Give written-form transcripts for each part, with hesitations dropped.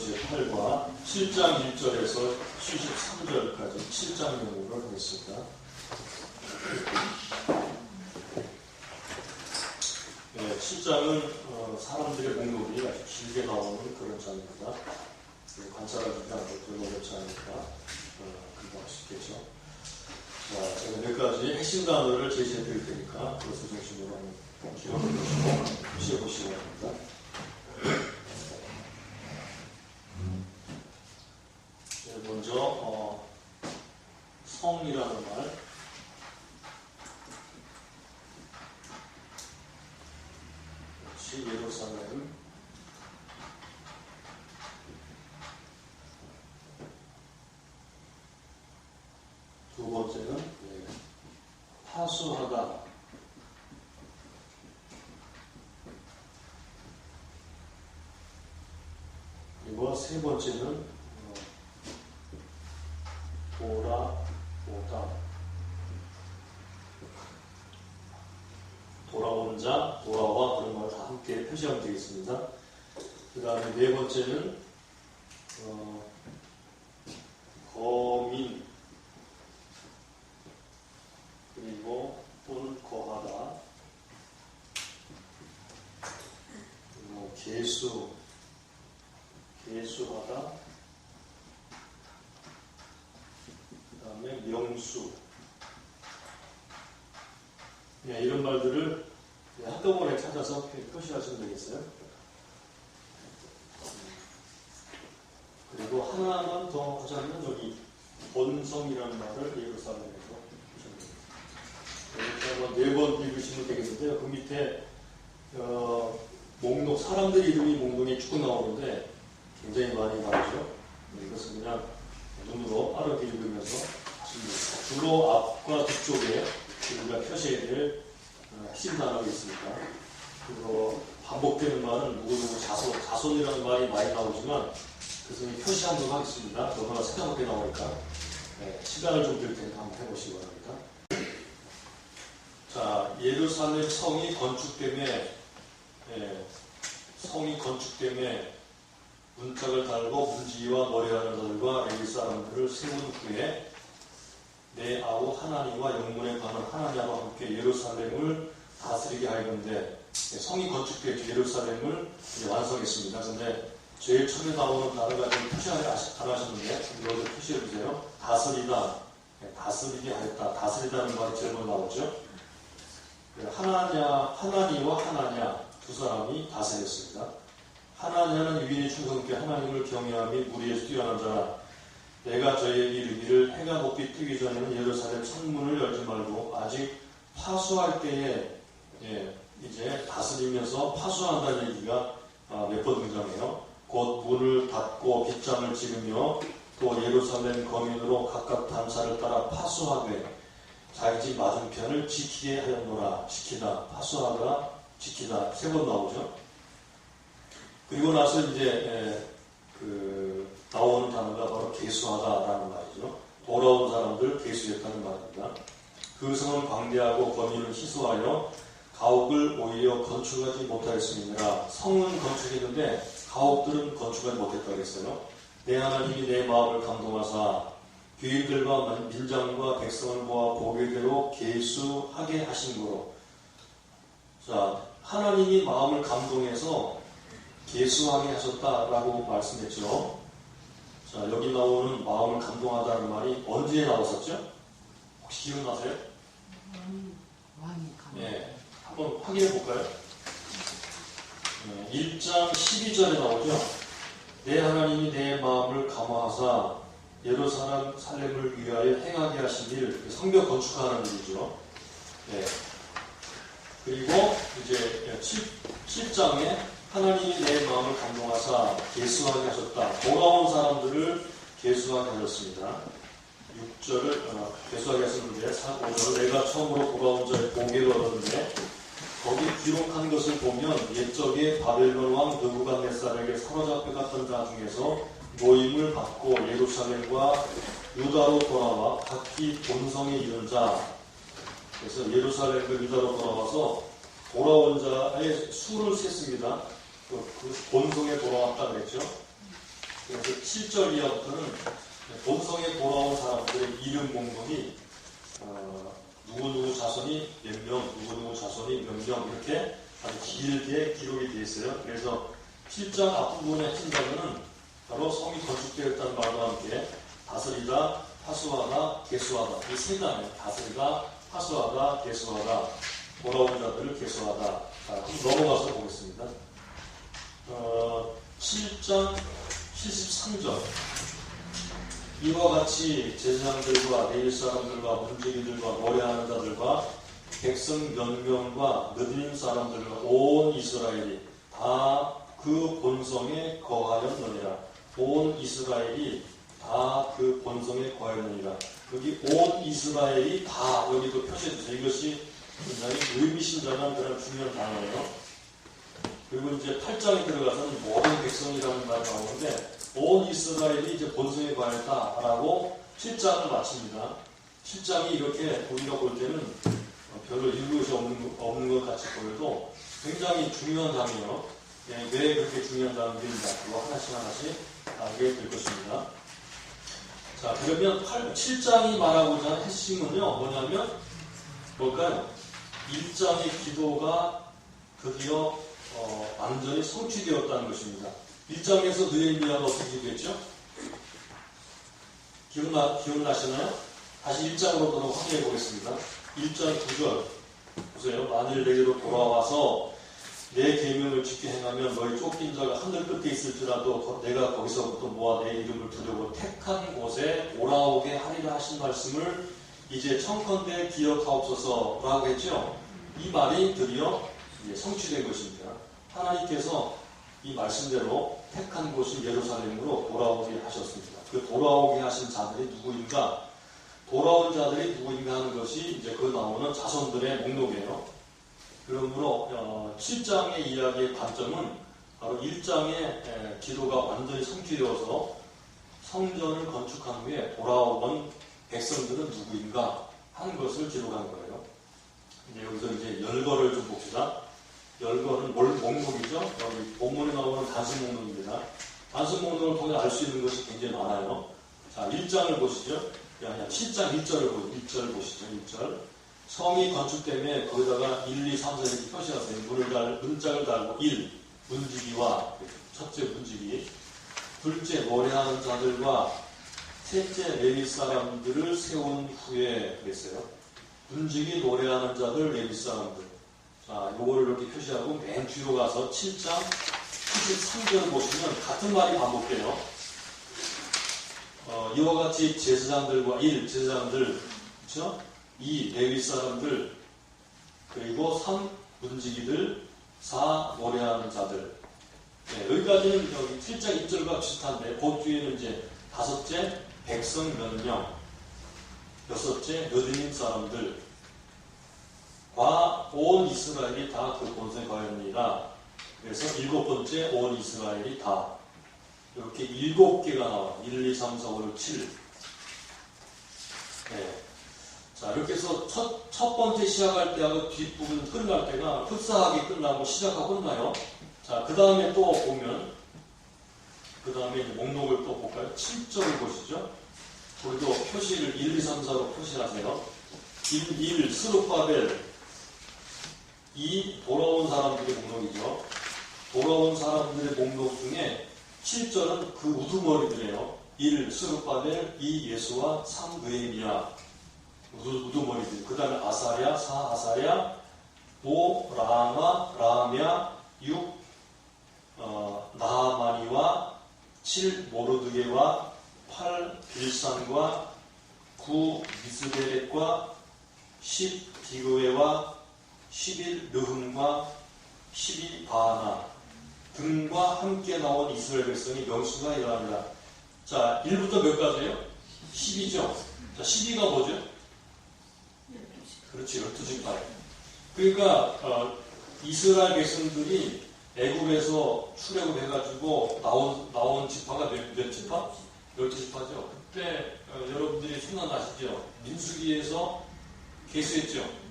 제8과 7장 1절에서 73절까지 7장 내용을 하겠습니다. 7장은 사람들의 목록이 아주 길게 나오는 그런 장입니다. 관찰하기가 별로 어렵지 않으니까 금방 할 수 있겠죠. 자, 제가 몇 가지 핵심 단어를 제시해 드릴 테니까 그것을 중심으로 한번 기억해 보시고 표시해 보시기 바랍니다. 먼저 성이라는 말, 예루살렘, 두 번째는 파수하다, 그리고 세 번째는 돌아오다, 돌아온 자, 돌아와, 그런 말 다 함께 표시하면 되겠습니다. 그 다음에 네 번째는 거민, 그리고 또는 거하다, 그리고 계수하다, 그 다음에 명수. 이런 말들을 한꺼번에 찾아서 표시하시면 되겠어요. 그리고 하나만 더 하자면 여기 본성이라는 말을 예루살렘에서 표시합니다. 이렇게 한번 4번 읽으시면 되겠는데요. 그 밑에 목록, 사람들 이름이 목록에 쭉 나오는데 굉장히 많이 나오죠. 이것은 그냥 눈으로 빠르게 읽으면서 주로 앞과 뒤쪽에 우리가 표시해야 될 핵심 단어가 있습니다. 그리고 반복되는 말은 누구누구 자손이라는 말이 많이 나오지만 그것은 표시하도록 하겠습니다. 너무나 새까맣게 나오니까 시간을 좀 드릴 테니까 한번 해보시기 바랍니다. 자, 예루살렘 성이 건축됨에 문짝을 달고 문지기와 머리하는 자들과 레위 사람들을 세운 후에 내 아우 하나님과 영문에 관한 하나님과 함께 예루살렘을 다스리게 하였는데, 성이 건축되어 예루살렘을 이제 완성했습니다. 그런데 제일 처음에 나오는 단어가 좀 표시 안 하셨는데 이것도 표시해 주세요. 다스리다, 다스리게 하였다. 다스리다는 말이 제일 먼저 나오죠. 하나니와 하나냐 두 사람이 다스렸습니다. 하나냐는 유인이 충성케 하나님을 경외함이 무리에서 뛰어난 자라. 내가 저희에게 이르기를 해가 높이 뜨기 전에는 예루살렘 창문을 열지 말고 아직 파수할 때에 이제 다스리면서 파수한다는 얘기가 몇 번 등장해요. 곧 문을 닫고 빗장을 지르며 또 예루살렘 거민으로 각각 단차를 따라 파수하되 자기 집 맞은편을 지키게 하였노라. 지키다, 파수하다, 지키다 3번 나오죠. 그리고 나서 이제 나오는 단어가 바로 계수하다라는 말이죠. 돌아온 사람들 계수했다는 말입니다. 그 성은 광대하고 거민을 희소하여 가옥을 오히려 건축하지 못하였음이니라. 성은 건축했는데 가옥들은 건축하지 못했다고 했어요. 내 하나님이 내 마음을 감동하사 귀인들과 민장과 백성을 모아 보배대로 계수하게 하신 거로. 자, 하나님이 마음을 감동해서 계수하게 하셨다라고 말씀했죠. 자, 여기 나오는 마음을 감동하다는 말이 언제 나왔었죠? 혹시 기억나세요? 네, 한번 확인해 볼까요? 1장 12절에 나오죠. 내 하나님이 내 마음을 감화하사 예루살렘을 위하여 행하게 하신 일, 성벽 건축하는 일이죠. 네. 그리고 이제 7장에 하나님이 내 마음을 감동하사 계수하게 하셨다. 돌아온 사람들을 계수하게 하셨습니다. 6절을 계수하게 하셨는데 5절을 내가 처음으로 돌아온 자의 보게를 얻었는데 거기 기록한 것을 보면 옛적에 바벨론 왕 느부갓네살에게 사로잡혀 갔던 자 중에서 모임을 받고 예루살렘과 유다로 돌아와 각기 본성에 이른 자, 그래서 예루살렘과 유다로 돌아와서 돌아온 자의 수를 셌습니다. 그 본성에 돌아왔다 그랬죠. 그래서 7절 이하부터는 본성에 돌아온 사람들의 이름 목록이 누구누구 자손이 몇 명, 누구누구 자손이 몇 명 이렇게 아주 길게 기록이 되어 있어요. 그래서 7장 앞부분의 핵심 단어는 바로 성이 건축되었다는 말과 함께 다스리다, 파수하다, 계수하다 이 세 단어 다스리다, 파수하다, 계수하다 돌아온 자들을 계수하다. 자, 한번 넘어가서 보겠습니다. 7장 73절 이와 같이 제사장들과 레위 사람들과 문지기들과 노래하는 자들과 백성 몇 명과 느드님 사람들과 온 이스라엘이 다 그 본성에 거하였느니라. 온 이스라엘이 다 그 본성에 거하였느니라. 여기 온 이스라엘이 다 여기도 표시해주세요. 이것이 굉장히 의미심장한 그런 중요한 단어예요. 그리고 이제 8장에 들어가서는 모든 백성이라는 말이 나오는데 온 이스라엘이 이제 본성에 거하였다라고 7장을 마칩니다. 7장이 이렇게 우리가 볼 때는 별로 읽을 것이 없는 것 같이 보여도 굉장히 중요한 장이에요. 왜 그렇게 중요한 장인지 그거 하나씩 알게 될 것입니다. 자, 그러면 7장이 말하고자 하는 핵심은요, 뭐냐면, 뭘까요? 1장의 기도가 드디어 완전히 성취되었다는 것입니다. 1장에서 느헤미야가 어떻게 기도했죠? 기억나시나요? 다시 1장으로 또 확인해 보겠습니다. 1장 9절 보세요. 만일 내게로 돌아와서 내 계명을 지켜 행하면 너희 쫓긴 자가 하늘 끝에 있을지라도 내가 거기서부터 모아 내 이름을 두려고 택한 곳에 돌아오게 하리라 하신 말씀을 이제 청컨대 기억하옵소서라고 했죠. 이 말이 드디어 성취된 것입니다. 하나님께서 이 말씀대로 택한 곳이 예루살렘으로 돌아오게 하셨습니다. 그 돌아오게 하신 자들이 누구인가? 돌아온 자들이 누구인가 하는 것이 이제 그 나오는 자손들의 목록이에요. 그러므로 7장의 이야기의 관점은 바로 1장의 기도가 완전히 성취되어서 성전을 건축한 후에 돌아오는 백성들은 누구인가 하는 것을 기록한 거예요. 이제 여기서 이제 열거를 좀 봅시다. 열거는 목록이죠. 여기 본문에 나오는 단순 목록입니다. 단순 목록을 통해 알 수 있는 것이 굉장히 많아요. 자, 1장을 보시죠. 7장 1절을 보시죠. 1절. 성이 건축되면 거기다가 1, 2, 3, 4 이렇게 표시하세요. 문짝을 달고 1, 문지기와 첫째 문지기, 둘째 노래하는 자들과 셋째 레위 사람들을 세운 후에 그랬어요. 문지기 노래하는 자들 레위 사람들. 자, 요거를 이렇게 표시하고 맨 뒤로 가서 7장 73절을 보시면 같은 말이 반복돼요. 이와 같이 제사장들과 1, 제사장들, 그렇죠? 2, 레위 사람들, 그리고 3, 문지기들, 4, 노래하는 자들. 네, 여기까지는 여기 7장 1절과 비슷한데, 그 뒤에는 이제 5째, 백성 몇 명, 6째, 느드님 사람들, 과 온 이스라엘이 다 그 본성에 거하였느니라. 그래서 7번째, 온 이스라엘이 다. 이렇게 7개가 나와요. 1, 2, 3, 4, 5, 6, 7. 네. 자, 이렇게 해서 첫 번째 시작할 때하고 뒷부분 끝날 때가 흡사하게 끝나고 시작하고 끝나요. 자, 그 다음에 또 보면, 그 다음에 목록을 또 볼까요? 7절을 보시죠. 우리도 표시를 1, 2, 3, 4로 표시하세요. 1, 스룹바벨. 2, 돌아온 사람들의 목록이죠. 돌아온 사람들의 목록 중에 7절은 그 우두머리들이에요. 1, 스룹바벨, 2, 예수와 3, 느헤미야. 우두머리들. 그 다음에 아사랴, 4, 아사랴, 5, 라미야, 6, 나하마니와 7, 모르드게와 8, 빌산과 9, 미스베렛과 10, 비그웨와 11, 르흠과 12, 바하나 등과 함께 나온 이스라엘 백성이 명수가 이러합니다. 자, 1부터 몇 가지예요? 10이죠. 자, 12가 뭐죠? 그렇지, 12지파. 그러니까 이스라엘 백성들이 애굽에서 출애굽해가지고 나온 지파가 몇 지파? 12지파죠. 그때 여러분들이 생각나시죠? 민수기에서 계수했죠.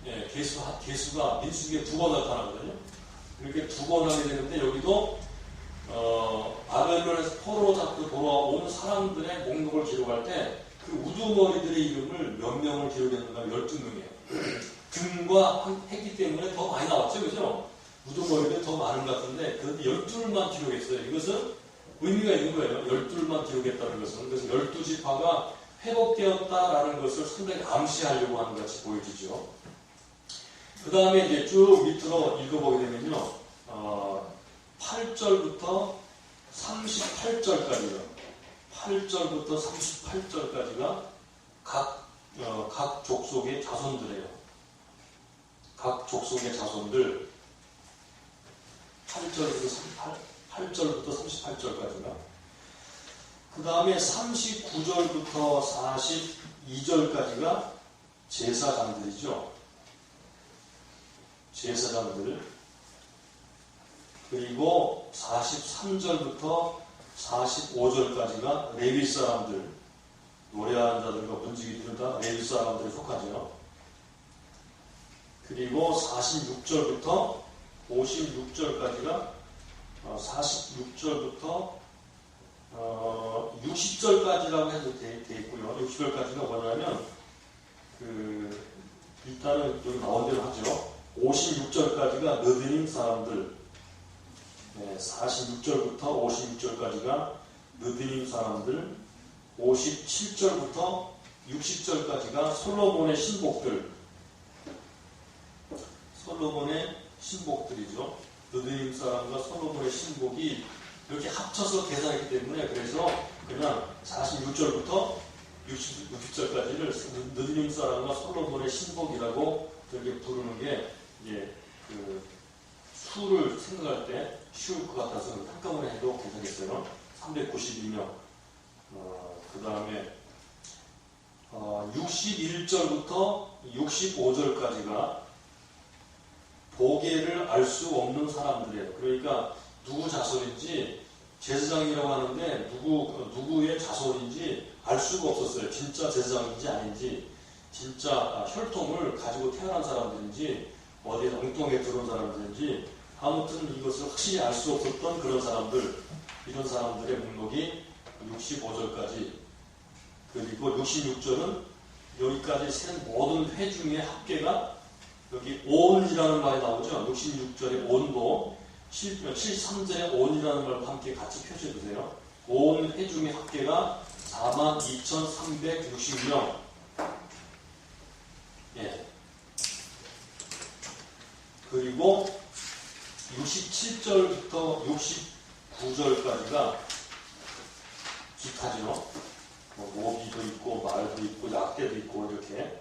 예, 계수가 민수기에 2번 나타나거든요. 이렇게 2번 하게 되는데 여기도 바벨론에서 포로로 잡고 돌아온 사람들의 목록을 기록할 때 그 우두머리들의 이름을 몇 명을 기록했는가? 12명이에요. 등과 했기 때문에 더 많이 나왔죠. 그죠? 우두머리들이 더 많은 것 같은데 그런데 12줄만 기록했어요. 이것은 의미가 있는 거예요. 12줄만 기록했다는 것은. 그래서 12지파가 회복되었다라는 것을 상당히 암시하려고 하는 것 같이 보여지죠. 그 다음에 이제 쭉 밑으로 읽어보게 되면요. 8절부터 38절까지요. 8절부터 38절까지가 각 족속의 자손들이에요. 각 족속의 자손들 8절부터 38절까지가. 그 다음에 39절부터 42절까지가 제사장들이죠. 제사장들. 그리고 43절부터 45절까지가 레위 사람들, 노래하는 자들과 문지기들은 다 레위 사람들에 속하죠. 그리고 46절부터 56절까지가 46절부터 60절까지라고 해도 돼 있고요. 60절까지가 뭐냐면 일단은 여기 나온 대로 하죠. 56절까지가 느드님 사람들, 46절부터 56절까지가 느드님 사람들, 57절부터 60절까지가 솔로몬의 신복들, 솔로몬의 신복들이죠. 느드님 사람과 솔로몬의 신복이 이렇게 합쳐서 계산했기 때문에 그래서 그냥 46절부터 60절까지를 느드님 사람과 솔로몬의 신복이라고 이렇게 부르는 게 이제 수를 생각할 때 쉬울 것 같아서 한꺼번에 해도 괜찮겠어요. 392명. 그 다음에 61절부터 65절까지가 보계를 알 수 없는 사람들이에요. 그러니까 누구 자손인지 제사장이라고 하는데 누구의 자손인지 알 수가 없었어요. 진짜 제사장인지 아닌지, 진짜 혈통을 가지고 태어난 사람들인지, 어디에 엉뚱하게 들어온 사람들인지, 아무튼 이것을 확실히 알 수 없었던 그런 사람들, 이런 사람들의 목록이 65절까지, 그리고 66절은 여기까지 센 모든 회 중에 합계가 여기 온이라는 말이 나오죠. 66절의 온도, 73절의 온이라는 말과 함께 같이 표시해주세요. 온 회 중의 합계가 42,360명. 예. 그리고 67절부터 69절까지가 기타죠. 모기도 있고 말도 있고 약대도 있고 이렇게.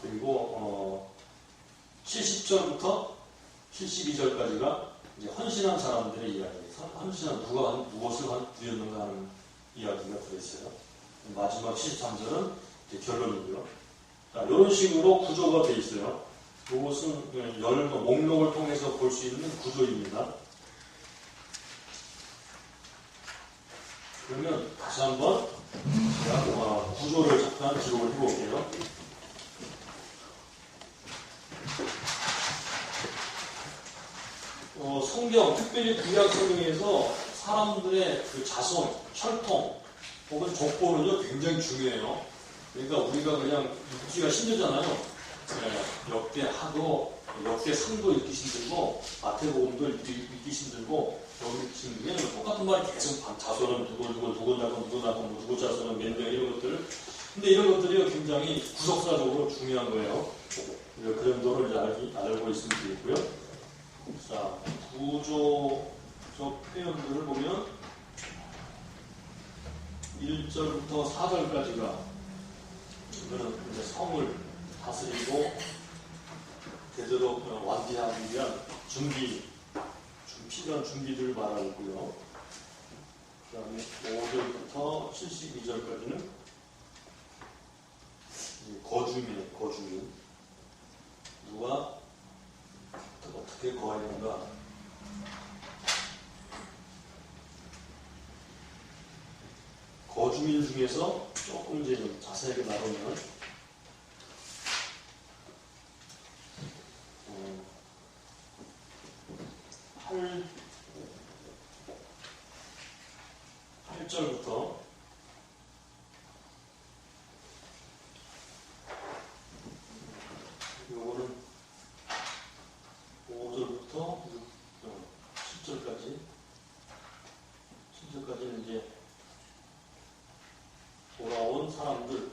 그리고 70절부터 72절까지가 이제 헌신한 사람들의 이야기. 헌신한 누가 무엇을 드렸는가 하는 이야기가 들어있어요. 마지막 73절은 이제 결론이고요. 자, 이런 식으로 구조가 되어 있어요. 이것은 목록을 통해서 볼 수 있는 구조입니다. 그러면 다시 한번 제가 구조를 잠깐 기록을 해볼게요. 성경, 특별히 구약 성경에서 사람들의 그 자손, 혈통 혹은 족보는요 굉장히 중요해요. 그러니까 우리가 그냥 읽기가 힘들잖아요. 역대하도, 역대상도 읽기 힘들고, 마태복음도 읽기 힘들고, 여기 읽기 힘들면 똑같은 말이 계속 자손은 누구 자손은 몇 명 이런 것들을. 근데 이런 것들이 굉장히 구석사적으로 중요한 거예요. 그런 점을 이제 알고 있으면 되겠고요. 자, 구조적 표현들을 보면 1절부터 4절까지가 이거는 이제 성을 다스리고 제대로 완비하기 위한 필요한 준비들을 말하고 있고요. 그 다음에 5절부터 72절까지는 거주민이에요. 거주민. 누가 어떻게 거해야 되는가. 거주민 중에서 조금 이제 자세하게 나누면 8절부터 5절부터 7절까지는 이제 돌아온 사람들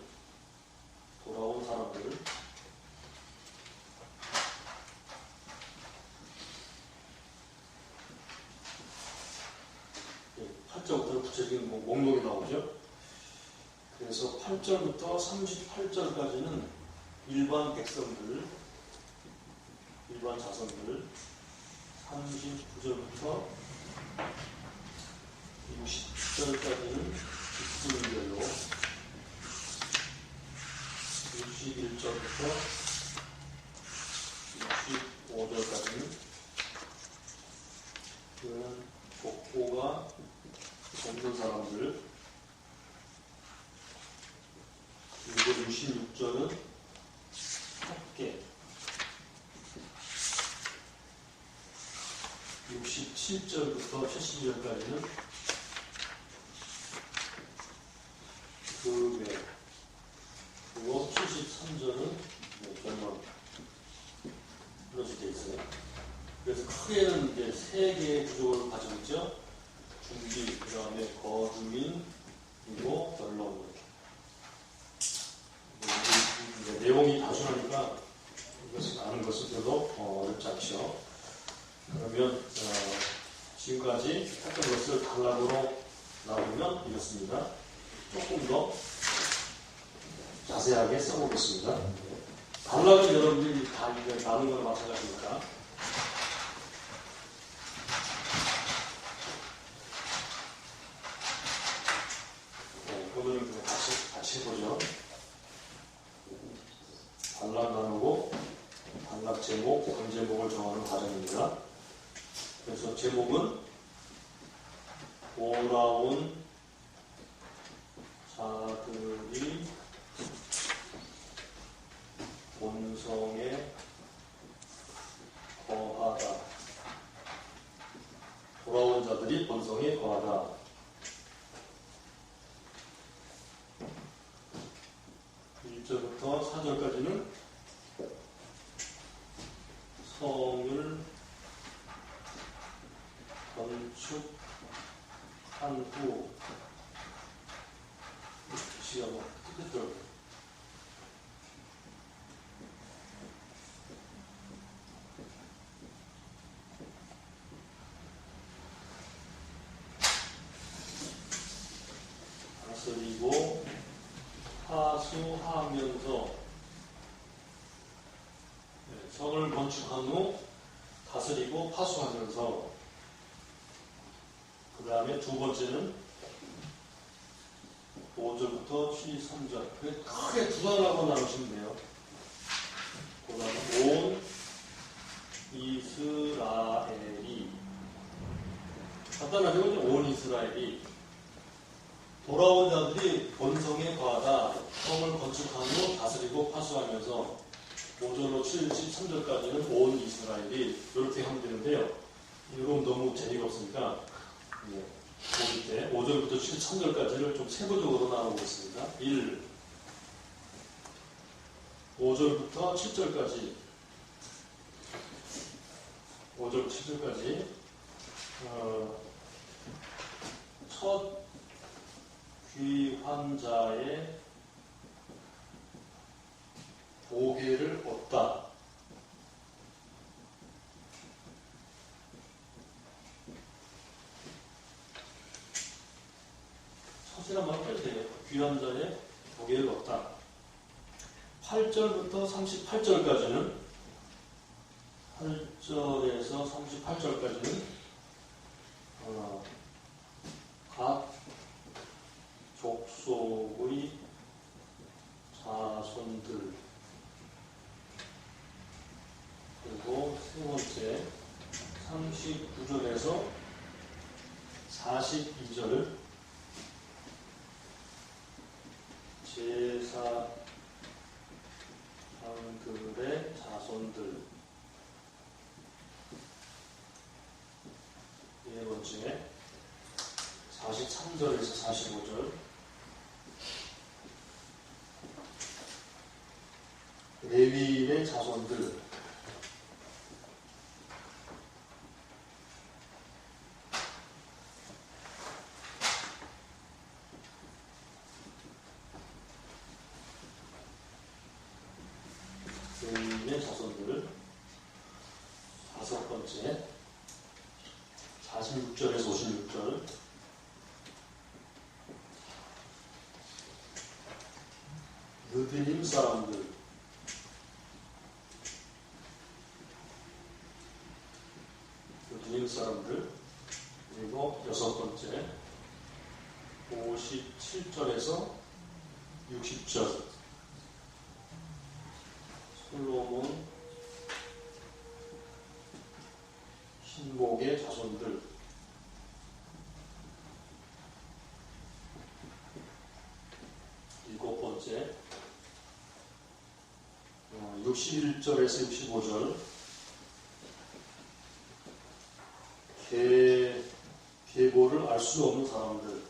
예, 8절부터 구체적인 목록이 나오죠. 그래서 8절부터 38절까지는 일반 백성들, 일반 자손들, 39절부터 60절까지는 직분별로, 61절부터 65절까지는 그는 족보가 없는 사람들, 그리고 66절은 학계, 67절부터 72절까지는 교회, 그리고 73절은 전원 이렇게 되어 있어요. 그래서 크게는 이제 세 개의 구조를 가지고 있죠. 중지, 그 다음에 거주민, 그리고 결론. 이렇게. 내용이 다수하니까 이것을 아는 것은 별로 어렵지 않죠. 그러면 지금까지 했던 것을 단락으로 나누면 이렇습니다. 조금 더 자세하게 써보겠습니다. 단락은 여러분들이 다 나눈 거나 마찬가지니까. 오늘은 그냥 같이 해보죠. 단락 나누고 단락 제목, 본제목을 정하는 과정입니다. 그래서 제목은 돌아온 자들이 본성에 거하다. 돌아온 자들이 본성에 거하다. 부터 4절까지는 성을 건축한 후 글씨가 뜨뜻하더라고요. 다스리고 하수하면서 성을 건축한 후 다스리고 파수하면서, 그 다음에 두 번째는 5절부터 73절. 크게 두 단락으로 나누시면 돼요. 그 다음에 온 이스라엘이, 간단하게 온 이스라엘이 돌아온 자들이 본성에 거하다. 성을 건축한 후 다스리고 파수하면서 5절로 73절까지는 온 이스라엘이 이렇게 하면 되는데요. 이건 너무 재미가 없으니까 보기 때 5절부터 73절까지를 좀 세부적으로 나눠보겠습니다. 1. 5절부터 7절까지 5절부터 7절까지 첫 귀환자의 보혜를 얻다. 첫이란 말은 빼도 돼요. 귀환자의 보혜를 얻다. 8절부터 38절까지는 8절에서 38절까지는 각 족속의 자손들, 그리고 세 번째 39절에서 42절 제사장들의 자손들, 네 번째 43절 43절에서 45절. 레위인의 자손들. 레위인의 자손들. 다섯 번째. 46절에서 56절. 느디님 사람들. 느디님 사람들. 그리고 여섯 번째. 57절에서 60절. 솔로몬 신복의 자손들. 일곱 번째. 61절에서 65절. 계보를 알 수 없는 사람들.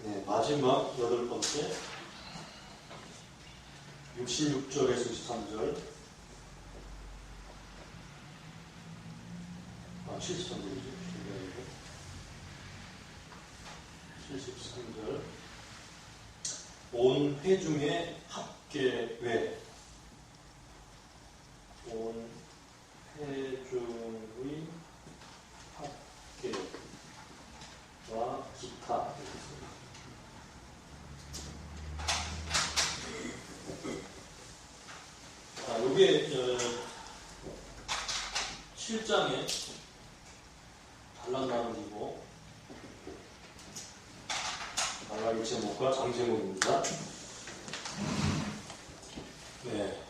네, 마지막 여덟 번째. 66절에서 63절. 73절이죠. 73절. 온 회중의 합계외. 온 회중의 합계와 기타. 이게 7장의 단락 나누기고 단락의 제목과 장제목입니다. 네.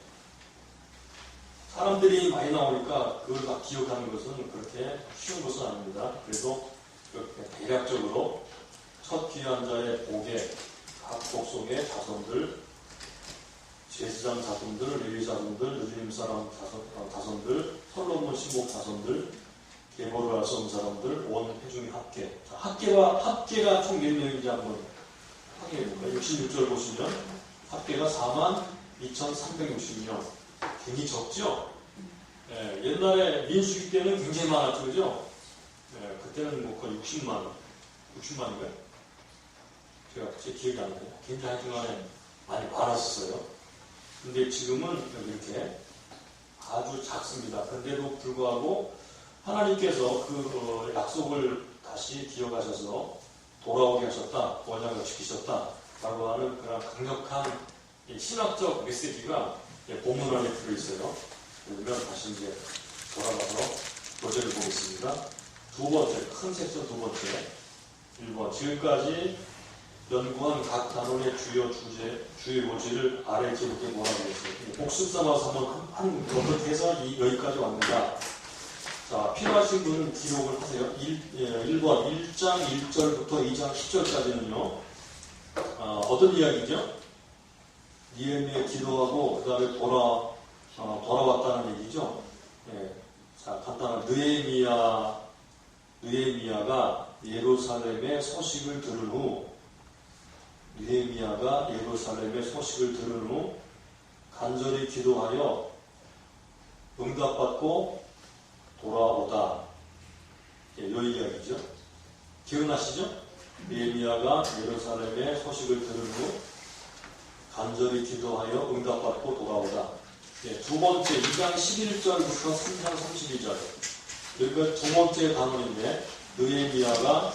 사람들이 많이 나오니까 그걸 다 기억하는 것은 그렇게 쉬운 것은 아닙니다. 그래도 대략적으로 첫 귀환자의 복에 각 족속의 자손들, 제사장 자손들, 레위 자손들, 느디님 사람 자손들, 솔로몬 신복 자손들, 계보를 알 수 없는 사람들, 온 회중의 합계. 자, 합계가 총 몇 명인지 한번 확인해 볼까요? 66절 보시면 합계가 42,360명. 굉장히 적죠? 예, 옛날에 민수기 때는 굉장히 많았죠, 그죠? 예, 그때는 뭐 거의 60만인가요? 제 기억이 안 나요. 굉장히 하여튼간에 많이 많았었어요. 근데 지금은 이렇게 아주 작습니다. 그런데도 불구하고 하나님께서 그 약속을 다시 기억하셔서 돌아오게 하셨다, 언약을 지키셨다 라고 하는 그런 강력한 신학적 메시지가 본문 안에 들어있어요. 그러면 다시 이제 돌아가서 교재를 보겠습니다. 두 번째, 큰 섹션 두 번째. 1번, 지금까지 연구한 각 단원의 주요 요지를 아래 제목에 몰아보겠습니다. 복습 삼아서 한번 어떻게 해서 여기까지 왔는가. 자, 필요하신 분은 기록을 하세요. 1번, 1장 1절부터 2장 10절까지는요. 어떤 이야기죠? 니에미야 기도하고 그 다음에 돌아왔다는 얘기죠. 예. 자, 간단한 느헤미야가 예루살렘의 소식을 들은 후 간절히 기도하여 응답받고 돌아오다. 예, 요 이야기죠. 기억나시죠? 느헤미야가 예루살렘의 소식을 들은 후 간절히 기도하여 응답받고 돌아오다. 예, 두 번째 2장 11절부터 3장 32절. 여기가 두 번째 단원인데 느헤미야가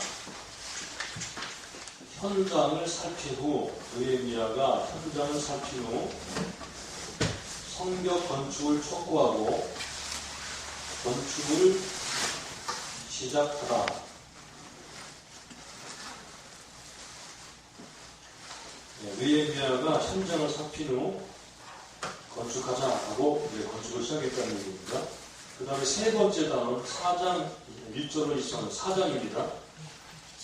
현장을 살핀 후 성벽 건축을 촉구하고 건축을 시작하다. 느헤미야가 현장을 살핀 후 건축하자 하고 건축을 시작했다는 얘기입니다. 그 다음에 세 번째 단원 4장 1절로 있어는 4장입니다.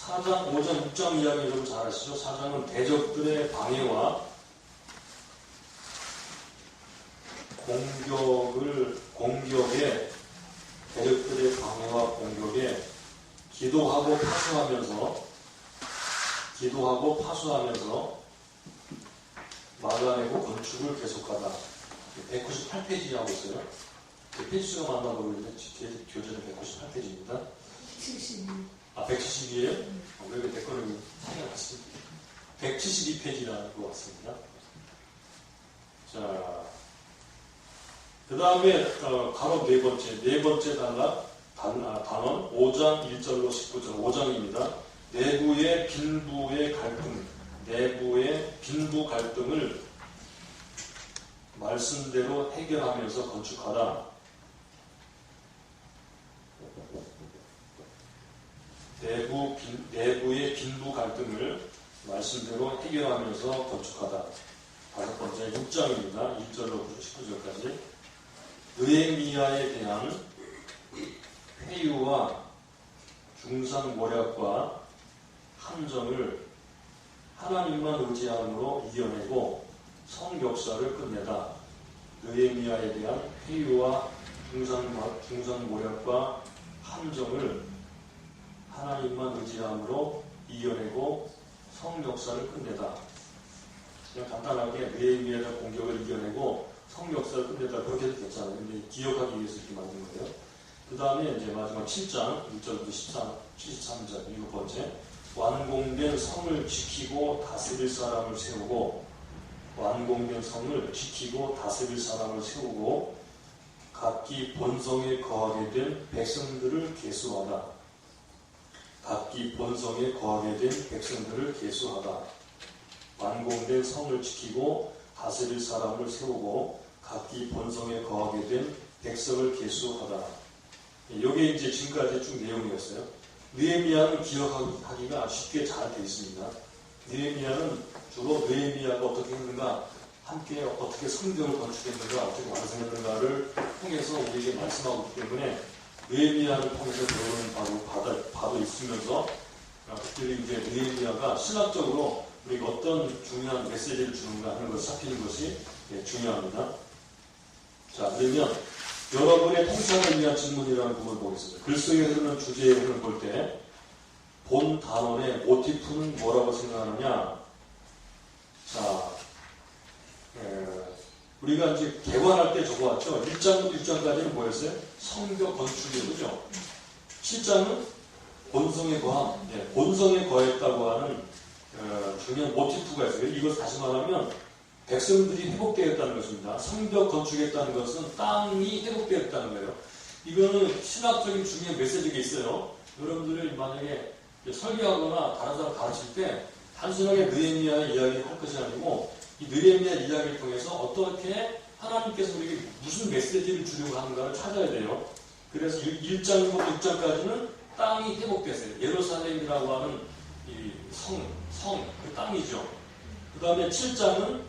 4장, 5장, 6장 이야기 좀 잘 아시죠? 4장은 대적들의 방해와 공격에 대적들의 방해와 공격에 기도하고 파수하면서 막아내고 건축을 계속하다. 198페이지라고 있어요. 페이지 수가 맞나 모르겠는데 교재는 198페이지입니다. 72. 172예요? 왜 댓글을 차이가 났습니다. 172페이지라는 것 같습니다. 자, 그 다음에 가로 네 번째 단원 5장 1절로 19절 5장입니다. 내부의 빈부 갈등을 말씀대로 해결하면서 건축하다. 내부의 빈부 갈등을 말씀대로 해결하면서 건축하다. 다섯 번째 6장입니다. 1절로 19절까지 느헤미야에 대한 회유와 중상모략과 함정을 하나님만 의지함으로 이겨내고 성역사를 끝내다. 느헤미야에 대한 회유와 중상모략과 함정을 하나님만 의지함으로 이겨내고 성역사를 끝내다. 그냥 간단하게 느헤미야의 공격을 이겨내고 성역사를 끝내다 그렇게 해도 괜찮아요. 근데 기억하기 위해서 이렇게 만든 거예요. 그 다음에 이제 마지막 7장 1절부터 73절 7번째 완공된 성을 지키고 다스릴 사람을 세우고 각기 본성에 거하게 된 백성들을 계수하다. 완공된 성을 지키고 다스릴 사람을 세우고 각기 본성에 거하게 된 백성을 계수하다. 이게 이제 지금까지 쭉 내용이었어요. 느헤미야는 기억하기가 쉽게 잘 되어 있습니다. 느헤미야는 주로 느헤미야가 어떻게 했는가, 함께 어떻게 성벽을 건축했는가, 어떻게 완성했는가를 통해서 우리에게 말씀하고 있기 때문에 느헤미야를 통해서 배우는 바도 있으면서 특별히 이제 느헤미야가 신학적으로 우리가 어떤 중요한 메시지를 주는가 하는 것을 살피는 것이 중요합니다. 자, 그러면 여러분의 통찰을 위한 질문이라는 부분을 보겠습니다. 글 속에 흐르는 주제를 볼 때 본 단원의 모티프는 뭐라고 생각하느냐? 자, 우리가 이제 개관할 때 적어왔죠. 1장부터 6장까지는 뭐였어요? 성벽 건축이에요. 그죠? 7장은 본성에 거함, 본성에 거했다고 하는 중요한 모티프가 있어요. 이것을 다시 말하면 백성들이 회복되었다는 것입니다. 성벽 건축했다는 것은 땅이 회복되었다는 거예요. 이거는 신학적인 중요한 메시지가 있어요. 여러분들이 만약에 설교하거나 다른 사람 가르칠 때 단순하게 느헤미야의 이야기를 할 것이 아니고 이 느헤미야 이야기를 통해서 어떻게 하나님께서 우리에게 무슨 메시지를 주려고 하는가를 찾아야 돼요. 그래서 1장부터 6장까지는 땅이 회복됐어요. 예루살렘이라고 하는 이 그 땅이죠. 그 다음에 7장은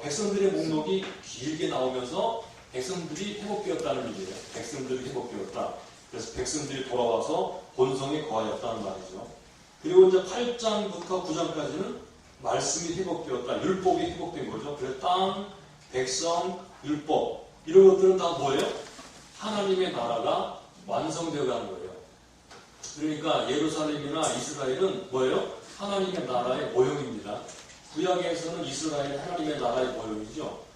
백성들의 목록이 길게 나오면서 백성들이 회복되었다는 얘기예요. 백성들이 회복되었다. 그래서 백성들이 돌아와서 본성에 거하였다는 말이죠. 그리고 이제 8장부터 9장까지는 말씀이 회복되었다. 율법이 회복된 거죠. 그래서 땅, 백성, 율법 이런 것들은 다 뭐예요? 하나님의 나라가 완성되어 가는 거예요. 그러니까 예루살렘이나 이스라엘은 뭐예요? 하나님의 나라의 모형입니다. 구약에서는 이스라엘은 하나님의 나라의 모형이죠.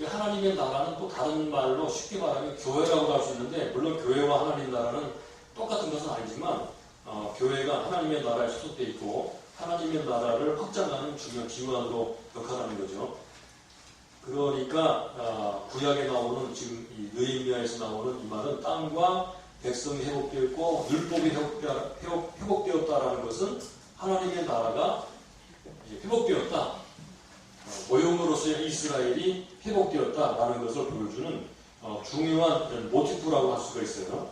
하나님의 나라는 또 다른 말로 쉽게 말하면 교회라고 할 수 있는데, 물론 교회와 하나님 나라는 똑같은 것은 아니지만 교회가 하나님의 나라에 소속되어 있고 하나님의 나라를 확장하는 중요한 기관으로 역할하는 거죠. 그러니까 구약에 나오는 지금 이 느헤미야에서 나오는 이 말은 땅과 백성이 회복되었고 율법이 회복되었다라는 것은 하나님의 나라가 회복되었다. 모형으로서의 이스라엘이 회복되었다라는 것을 보여주는 중요한 모티프라고 할 수가 있어요.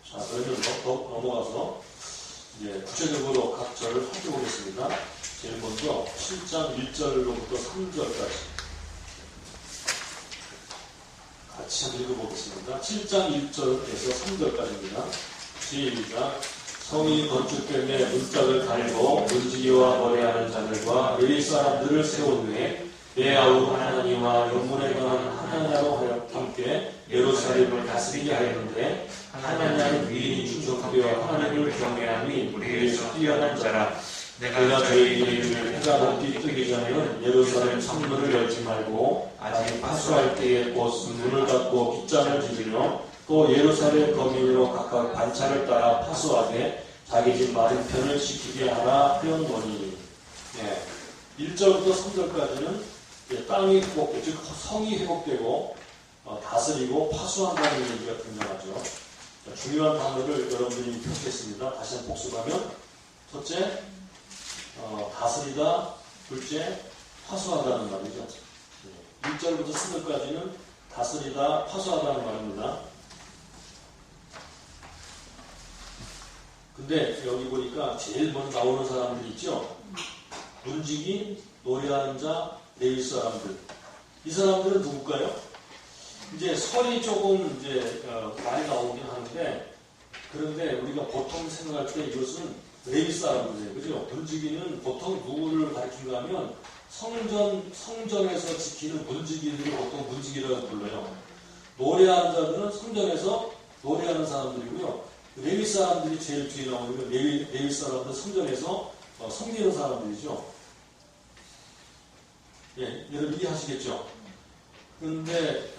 자, 그러면 넘어가서 이제 구체적으로 각 절을 살펴보겠습니다. 제일 먼저 7장 1절로부터 3절까지 같이 한번 읽어보겠습니다. 7장 1절에서 3절까지입니다. 시작. 성이 건축됨에 문짝을 달고 문지기와 거래하는 자들과 의리 사람들을 세운 후에 내 아우 하나니와 영문에 관한 하나냐로 하여 함께 예루살렘을 다스리게 하였는데 하나냐는 위인이 충성되어 하나님을 경외함이 우리에게서 뛰어난 자라. 내가 저희에게 이르기를 해가 높이 뜨기 전에는 예루살렘 성문을 열지 말고 아직 파수할 때에 곧 문을 닫고 빗장을 지으며 또 예루살렘 거민으로 각각 반차를 따라 파수하되 자기 집 맞은편을 지키게 하라 하였노니. 1절부터 3절까지는 땅이 회복되고, 즉 성이 회복되고 다스리고 파수한다는 얘기가 등장하죠. 중요한 단어를 여러분들이 표시했습니다. 다시 한번 복습하면 첫째, 다스리다. 둘째, 파수하다는 말이죠. 1절부터 3절까지는 다스리다, 파수하다는 말입니다. 근데 여기 보니까 제일 먼저 나오는 사람들이 있죠. 문지기, 노래하는 자, 레위 사람들. 이 사람들은 누굴까요? 이제 설이 조금 이제 많이 나오긴 하는데, 그런데 우리가 보통 생각할 때 이것은 레위 사람들이에요. 그죠? 문지기는 보통 누구를 가리킨가 하면 성전에서 지키는 문지기들을 보통 문지기라고 불러요. 노래하는 자들은 성전에서 노래하는 사람들이고요. 레위 사람들이 제일 뒤에 나오는 레위 사람들은 성전에서 섬기는 사람들이죠. 여러분 이해하시겠죠? 그런데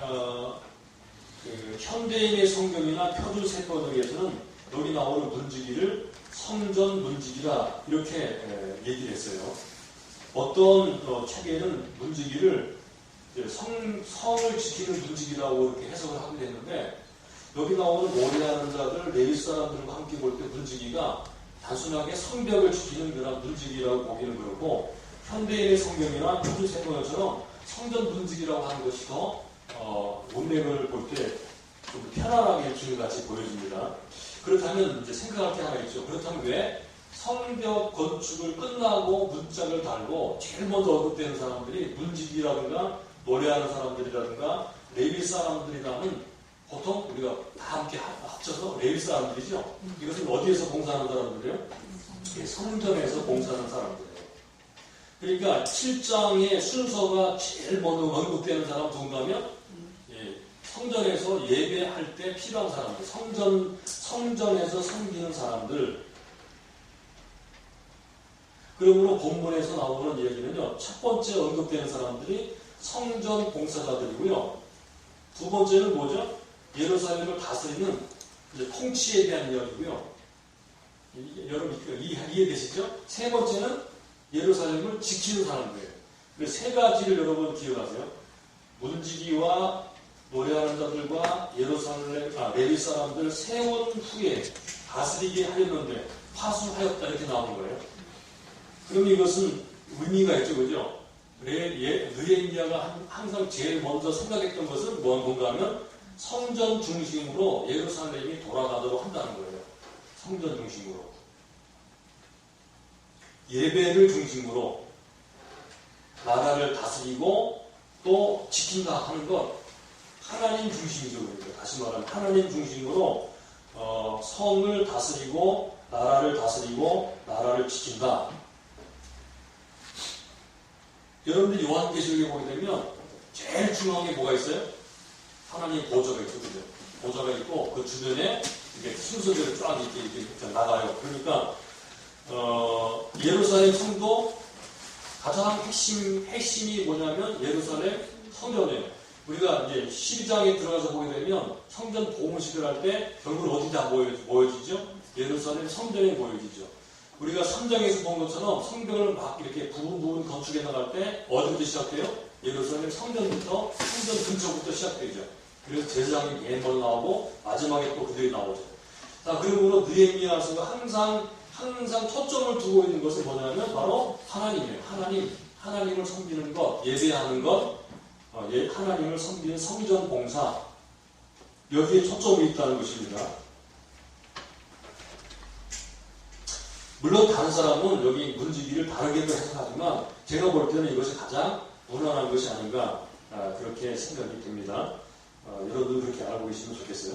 현대인의 성경이나 표준 세번역에서는 여기 나오는 문지기를 성전 문지기라 이렇게 얘기를 했어요. 어떤 책에는 문지기를 성을 지키는 문지기라고 이렇게 해석을 하기도 했는데, 여기 나오는 노래하는 자들, 레위 사람들과 함께 볼 때 문지기가 단순하게 성벽을 지키는 그런 문지기라고 보기는 그렇고, 현대인의 성경이나 표준 세번역처럼 성전 문지기라고 하는 것이 더 문맥을 볼 때 좀 편안하게 주님같이 보여집니다. 그렇다면 이제 생각할 게 하나 있죠. 그렇다면 왜 성벽 건축을 끝나고 문짝을 달고 제일 먼저 언급되는 사람들이 문지기라든가 노래하는 사람들이라든가 레위 사람들이라는, 보통 우리가 다 함께 합쳐서 레위 사람들이죠. 이것은 어디에서 봉사하는 사람들이에요? 성전에서 봉사하는 사람들이에요. 그러니까 7장의 순서가 제일 먼저 언급되는 사람 누군가 하면 성전에서 예배할 때 필요한 사람들, 성전에서 섬기는 사람들. 그러므로 본문에서 나오는 얘기는요, 첫 번째 언급되는 사람들이 성전 봉사자들이고요. 두 번째는 뭐죠? 예루살렘을 다스리는 통치에 대한 이야기고요. 여러분 이해되시죠? 세 번째는 예루살렘을 지키는 사람들이에요. 세 가지를 여러분 기억하세요. 문지기와 노래하는 자들과 레위 사람들 세운 후에 다스리게 하였는데 파수하였다 이렇게 나오는 거예요. 그럼 이것은 의미가 있죠, 그죠? 느헤미야가 항상 제일 먼저 생각했던 것은 뭔가 하면 성전 중심으로 예루살렘이 돌아가도록 한다는 거예요. 성전 중심으로. 예배를 중심으로 나라를 다스리고 또 지킨다 하는 것, 하나님 중심이죠. 그러니까 다시 말하면 하나님 중심으로 성을 다스리고 나라를 다스리고 나라를 지킨다. 여러분들 요한계시록에 보게 되면 제일 중요한 게 뭐가 있어요? 하나님의 보좌가 있죠. 그죠? 보좌가 있고 그 주변에 이렇게 순서대로 쫙 이렇게 나가요. 그러니까 예루살렘 성도 가장 핵심이 뭐냐면 예루살렘 성전이에요. 우리가 이제 12장에 들어가서 보게 되면 성전 봉헌식을 할 때 결국은 어디다 모여지죠? 예루살렘 성전에 모여지죠. 우리가 3장에서 본 것처럼 성벽을 막 이렇게 부분 건축해 나갈 때 어디부터 시작돼요? 예루살렘 성전부터, 성전 근처부터 시작되죠. 그래서 제사장이 맨 먼저 나오고 마지막에 또 그들이 나오죠. 자, 그러므로 느헤미야서가 항상 초점을 두고 있는 것은 뭐냐면 바로 하나님이에요. 하나님을 섬기는 것, 예배하는 것, 하나님을 섬기는 성전 봉사, 여기에 초점이 있다는 것입니다. 물론 다른 사람은 여기 문지기를 다르게도 해석하지만 제가 볼 때는 이것이 가장 무난한 것이 아닌가 그렇게 생각이 듭니다. 여러분들 그렇게 알고 계시면 좋겠어요.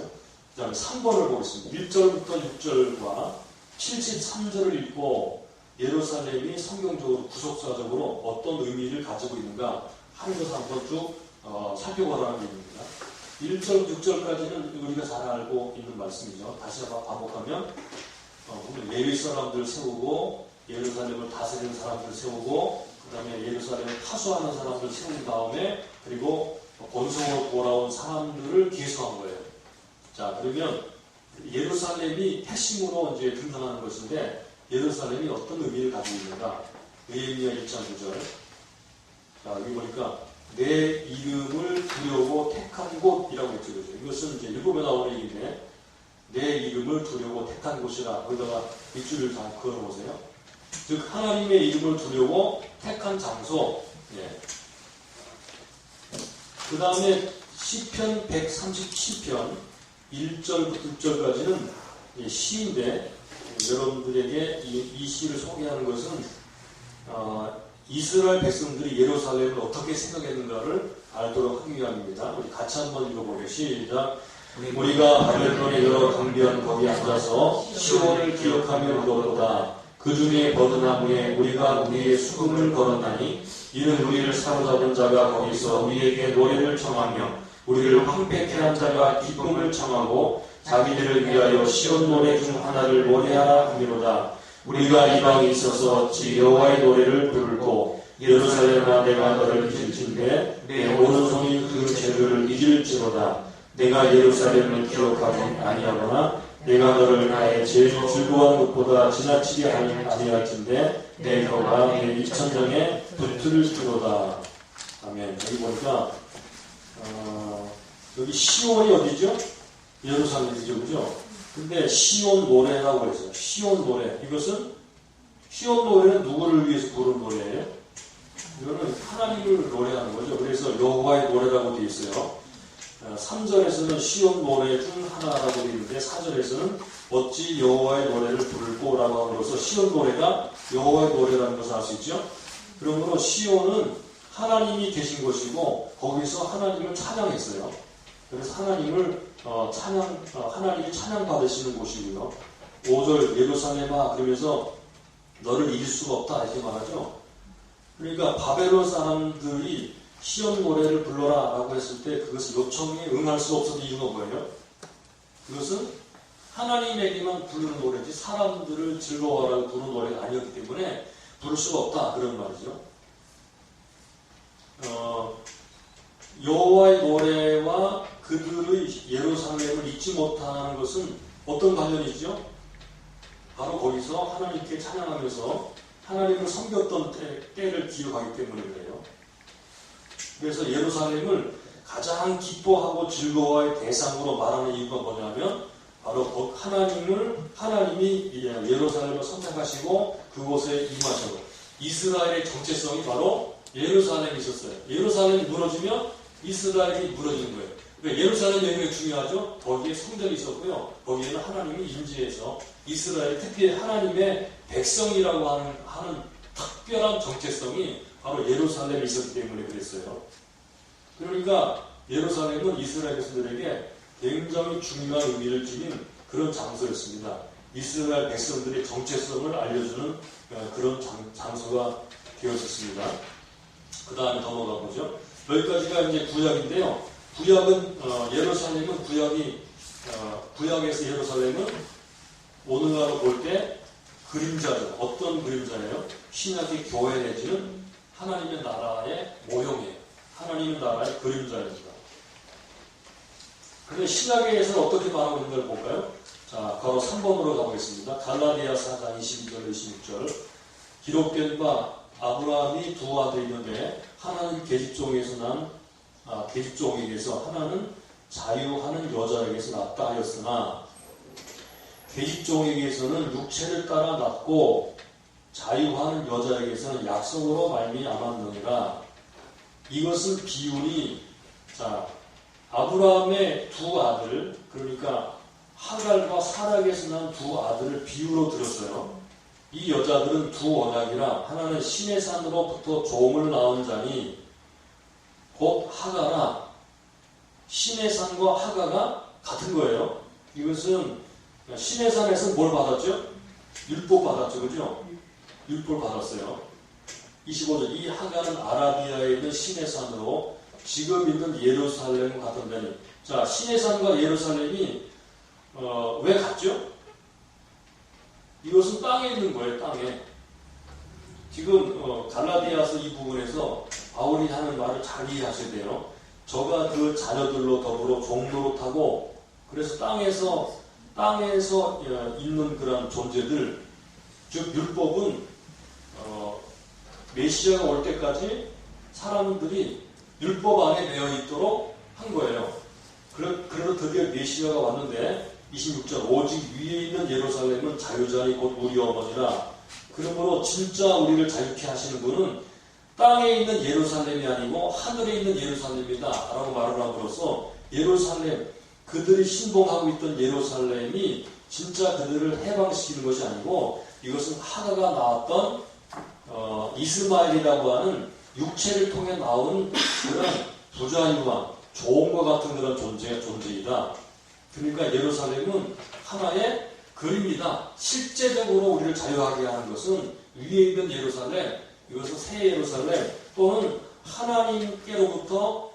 그 다음에 3번을 보겠습니다. 1절부터 6절과 73절을 읽고 예루살렘이 성경적으로 구속사적으로 어떤 의미를 가지고 있는가, 한에서 한번 쭉 살펴보라는 얘기입니다. 1절, 6절까지는 우리가 잘 알고 있는 말씀이죠. 다시 한번 반복하면 레위 사람들 세우고 예루살렘을 다스리는 사람들 세우고 그 다음에 예루살렘을 파수하는 사람들 세운 다음에 그리고 본성으로 돌아온 사람들을 계수한 거예요. 자, 그러면 예루살렘이 핵심으로 이제 등장하는 것인데 예루살렘이 어떤 의미를 가지고 있는가? 느헤미야 1장 9절. 자, 여기 보니까 내 이름을 두려고 택한 곳이라고 했죠. 그죠? 이것은 이제 율법에 나오는 얘기인데 내 이름을 두려고 택한 곳이라. 거기다가 밑줄을 다 그어보세요. 즉 하나님의 이름을 두려고 택한 장소. 예. 그 다음에 시편 137편 1절부터 6절까지는 시인데 여러분들에게 이 시를 소개하는 것은 이스라엘 백성들이 예루살렘을 어떻게 생각했는가를 알도록 하기 위함입니다. 우리 같이 한번 읽어보게요. 시작. 우리가 바벨론의 여러 강변 거기 앉아서 시온을 기억하며 울었도다. 그 중에 버드나무에 우리가 우리의 수금을 걸었나니 이는 우리를 사로잡은 자가 거기서 우리에게 노래를 청하며 우리를 황폐케 한 자가 기쁨을 청하고 자기들을 위하여 시온 노래 중 하나를 노래하라 하미로다. 우리가 이방에 있어서 어찌 여호와의 노래를 부르고 예루살렘아 내가 너를 잊을진대 내 오른손이 그 죄를 잊을지로다. 내가 예루살렘을 기억하지 아니하거나 내가 너를 나의 제일 즐거운 것보다 지나치게 아니할진대 내 혀가 내 입천장에 붙을지로다. 아멘. 여기 보니까 여기 시온이 어디죠? 예루살렘이죠, 그죠? 근데 시온 노래라고 했어요. 시온 노래. 이것은 시온 노래는 누구를 위해서 부르는 노래예요? 이거는 하나님을 노래하는 거죠. 그래서 여호와의 노래라고 되어 있어요. 3절에서는 시온 노래 중 하나라고 되어 있는데 4절에서는 어찌 여호와의 노래를 부를꼬라고 함으로써 시온 노래가 여호와의 노래라는 것을 알 수 있죠. 그러므로 시온은 하나님이 계신 곳이고 거기서 하나님을 찬양했어요. 그래서 하나님을 하나님이 찬양 받으시는 곳이고요. 5절 예루살렘아 그러면서 너를 잊을 수가 없다 이렇게 말하죠. 그러니까 바벨론 사람들이 시온 노래를 불러라 라고 했을 때 그것을 요청에 응할 수 없었던 이유가 뭐예요? 그것은 하나님에게만 부르는 노래지 사람들을 즐거워하라고 부르는 노래가 아니었기 때문에 부를 수가 없다 그런 말이죠. 여호와의 노래와 그들의 예루살렘을 잊지 못하는 것은 어떤 관련이죠? 바로 거기서 하나님께 찬양하면서 하나님을 섬겼던 때를 기억하기 때문에 그래요. 그래서 예루살렘을 가장 기뻐하고 즐거워의 대상으로 말하는 이유가 뭐냐면 바로 하나님이 예루살렘을 선택하시고 그곳에 임하셔서 이스라엘의 정체성이 바로 예루살렘에 있었어요. 예루살렘이 무너지면 이스라엘이 무너지는 거예요. 그러니까 예루살렘 여행이 중요하죠. 거기에 성전이 있었고요. 거기에는 하나님이 임재해서 이스라엘 특히 하나님의 백성이라고 하는 특별한 정체성이 바로 예루살렘에 있었기 때문에 그랬어요. 그러니까 예루살렘은 이스라엘 백성들에게 굉장히 중요한 의미를 지닌 그런 장소였습니다. 이스라엘 백성들의 정체성을 알려주는 그런 장소가 되었었습니다. 그 다음에 넘어가 보죠. 여기까지가 이제 구약인데요. 구약은 예루살렘은 구약에서 예루살렘은 오늘날로 볼 때 그림자죠. 어떤 그림자예요? 신약의 교회 내지는 하나님의 나라의 모형이에요. 하나님의 나라의 그림자입니다. 그런데 신약에서는 어떻게 말하고 있는가를 볼까요? 자, 바로 3번으로 가보겠습니다. 갈라디아 4장 22절, 26절. 기록된 바 아브라함이 두 아들이 있는데 하나는 계집종에게서 하나는 자유하는 여자에게서 낳았다 하였으나 계집종에게서는 육체를 따라 낳고 자유하는 여자에게서는 약속으로 말미암았느니라. 이것은 비유니 아브라함의 두 아들 그러니까 하갈과 사락에서 난 두 아들을 비유로 들었어요. 이 여자들은 두 언약이라 하나는 신의 산으로부터 종을 낳은 자니 곧 하가라. 신의 산과 하가가 같은 거예요. 이것은 신의 산에서 뭘 받았죠? 율법 받았죠. 그죠? 율법 받았어요. 25절 이 하가는 아라비아에 있는 신의 산으로 지금 있는 예루살렘 같은 데니. 자, 신의 산과 예루살렘이 왜 같죠? 이것은 땅에 있는 거예요. 땅에. 지금 갈라디아서 이 부분에서 바울이 하는 말을 잘 이해하셔야 돼요. 저가 그 자녀들로 더불어 종로로 타고 그래서 땅에서 있는 그런 존재들, 즉 율법은 메시아가 올 때까지 사람들이 율법 안에 매여 있도록 한 거예요. 그래서 드디어 메시아가 왔는데 26절 오직 위에 있는 예루살렘은 자유자니 곧 우리 어머니라. 그러므로 진짜 우리를 자유케 하시는 분은 땅에 있는 예루살렘이 아니고 하늘에 있는 예루살렘이다 라고 말을 함으로써 예루살렘, 그들이 신봉하고 있던 예루살렘이 진짜 그들을 해방시키는 것이 아니고 이것은 하나가 나왔던 이스마엘이라고 하는 육체를 통해 나온 그런 부자유와 조언과 같은 그런 존재이다. 그러니까 예루살렘은 하나의 그림이다. 실제적으로 우리를 자유하게 하는 것은 위에 있는 예루살렘, 이것은 새 예루살렘 또는 하나님께로부터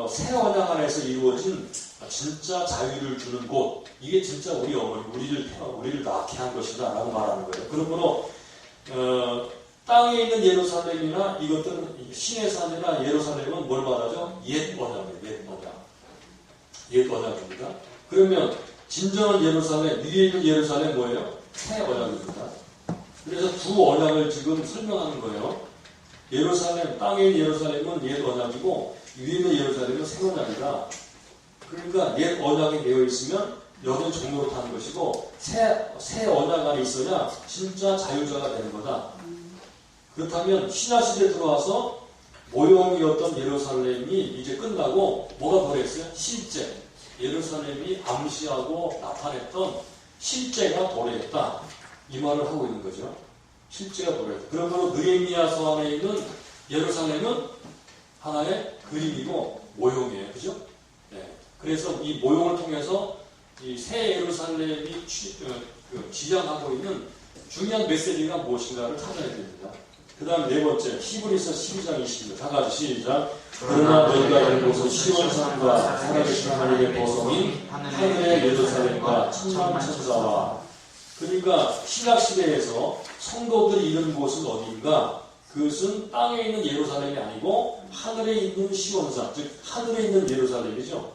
새 언약 안에서 이루어진 진짜 자유를 주는 곳, 이게 진짜 우리 어머니, 우리를 낳게 한 것이다 라고 말하는 거예요. 그러므로 땅에 있는 예루살렘이나 이것들은 신의 산이나 예루살렘은 뭘 말하죠? 옛 언약이에요. 옛 언약입니다. 그러면 진정한 예루살렘, 위에 있는 예루살렘 뭐예요? 새 언약입니다. 그래서 두 언약을 지금 설명하는 거예요. 예루살렘, 땅에 있는 예루살렘은 옛 언약이고 위에 있는 예루살렘은 새 언약이다. 그러니까 옛 언약에 되어 있으면 여든 종로로 타는 것이고 새 언약 안에 있어야 진짜 자유자가 되는 거다. 그렇다면 신약시대에 들어와서 모형이었던 예루살렘이 이제 끝나고 뭐가 도래했어요? 실제. 예루살렘이 암시하고 나타냈던 실제가 도래했다. 이 말을 하고 있는 거죠. 실제가 도래했다. 그러므로 느헤미야서 안에 있는 예루살렘은 하나의 그림이고 모형이에요. 그죠? 네. 그래서 이 모형을 통해서 이 새 예루살렘이 지향하고 있는 중요한 메시지가 무엇인가를 찾아야 됩니다. 그 다음 네 번째, 히브리서 12장 20절. 다 같이 시작. 그러나 너희가 있는 곳은 시온산과 살아계신 하나님의 도성인 하늘의 예루살렘과 천만 천사와. 그러니까 신약시대에서 성도들이 있는 곳은 어디인가? 그것은 땅에 있는 예루살렘이 아니고 하늘에 있는 시온산, 즉 하늘에 있는 예루살렘이죠.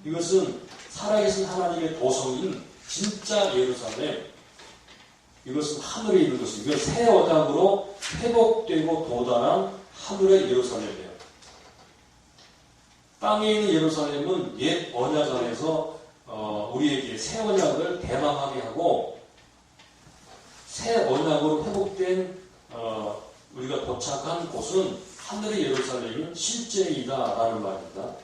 이것은 살아계신 하나님의 도성인 진짜 예루살렘, 이것은 하늘에 있는 것입니다. 이건 새 언약으로 회복되고 도달한 하늘의 예루살렘이에요. 땅에 있는 예루살렘은 옛 언약 안에서 우리에게 새 언약을 대망하게 하고 새 언약으로 회복된 우리가 도착한 곳은 하늘의 예루살렘인 실제이다라는 말입니다.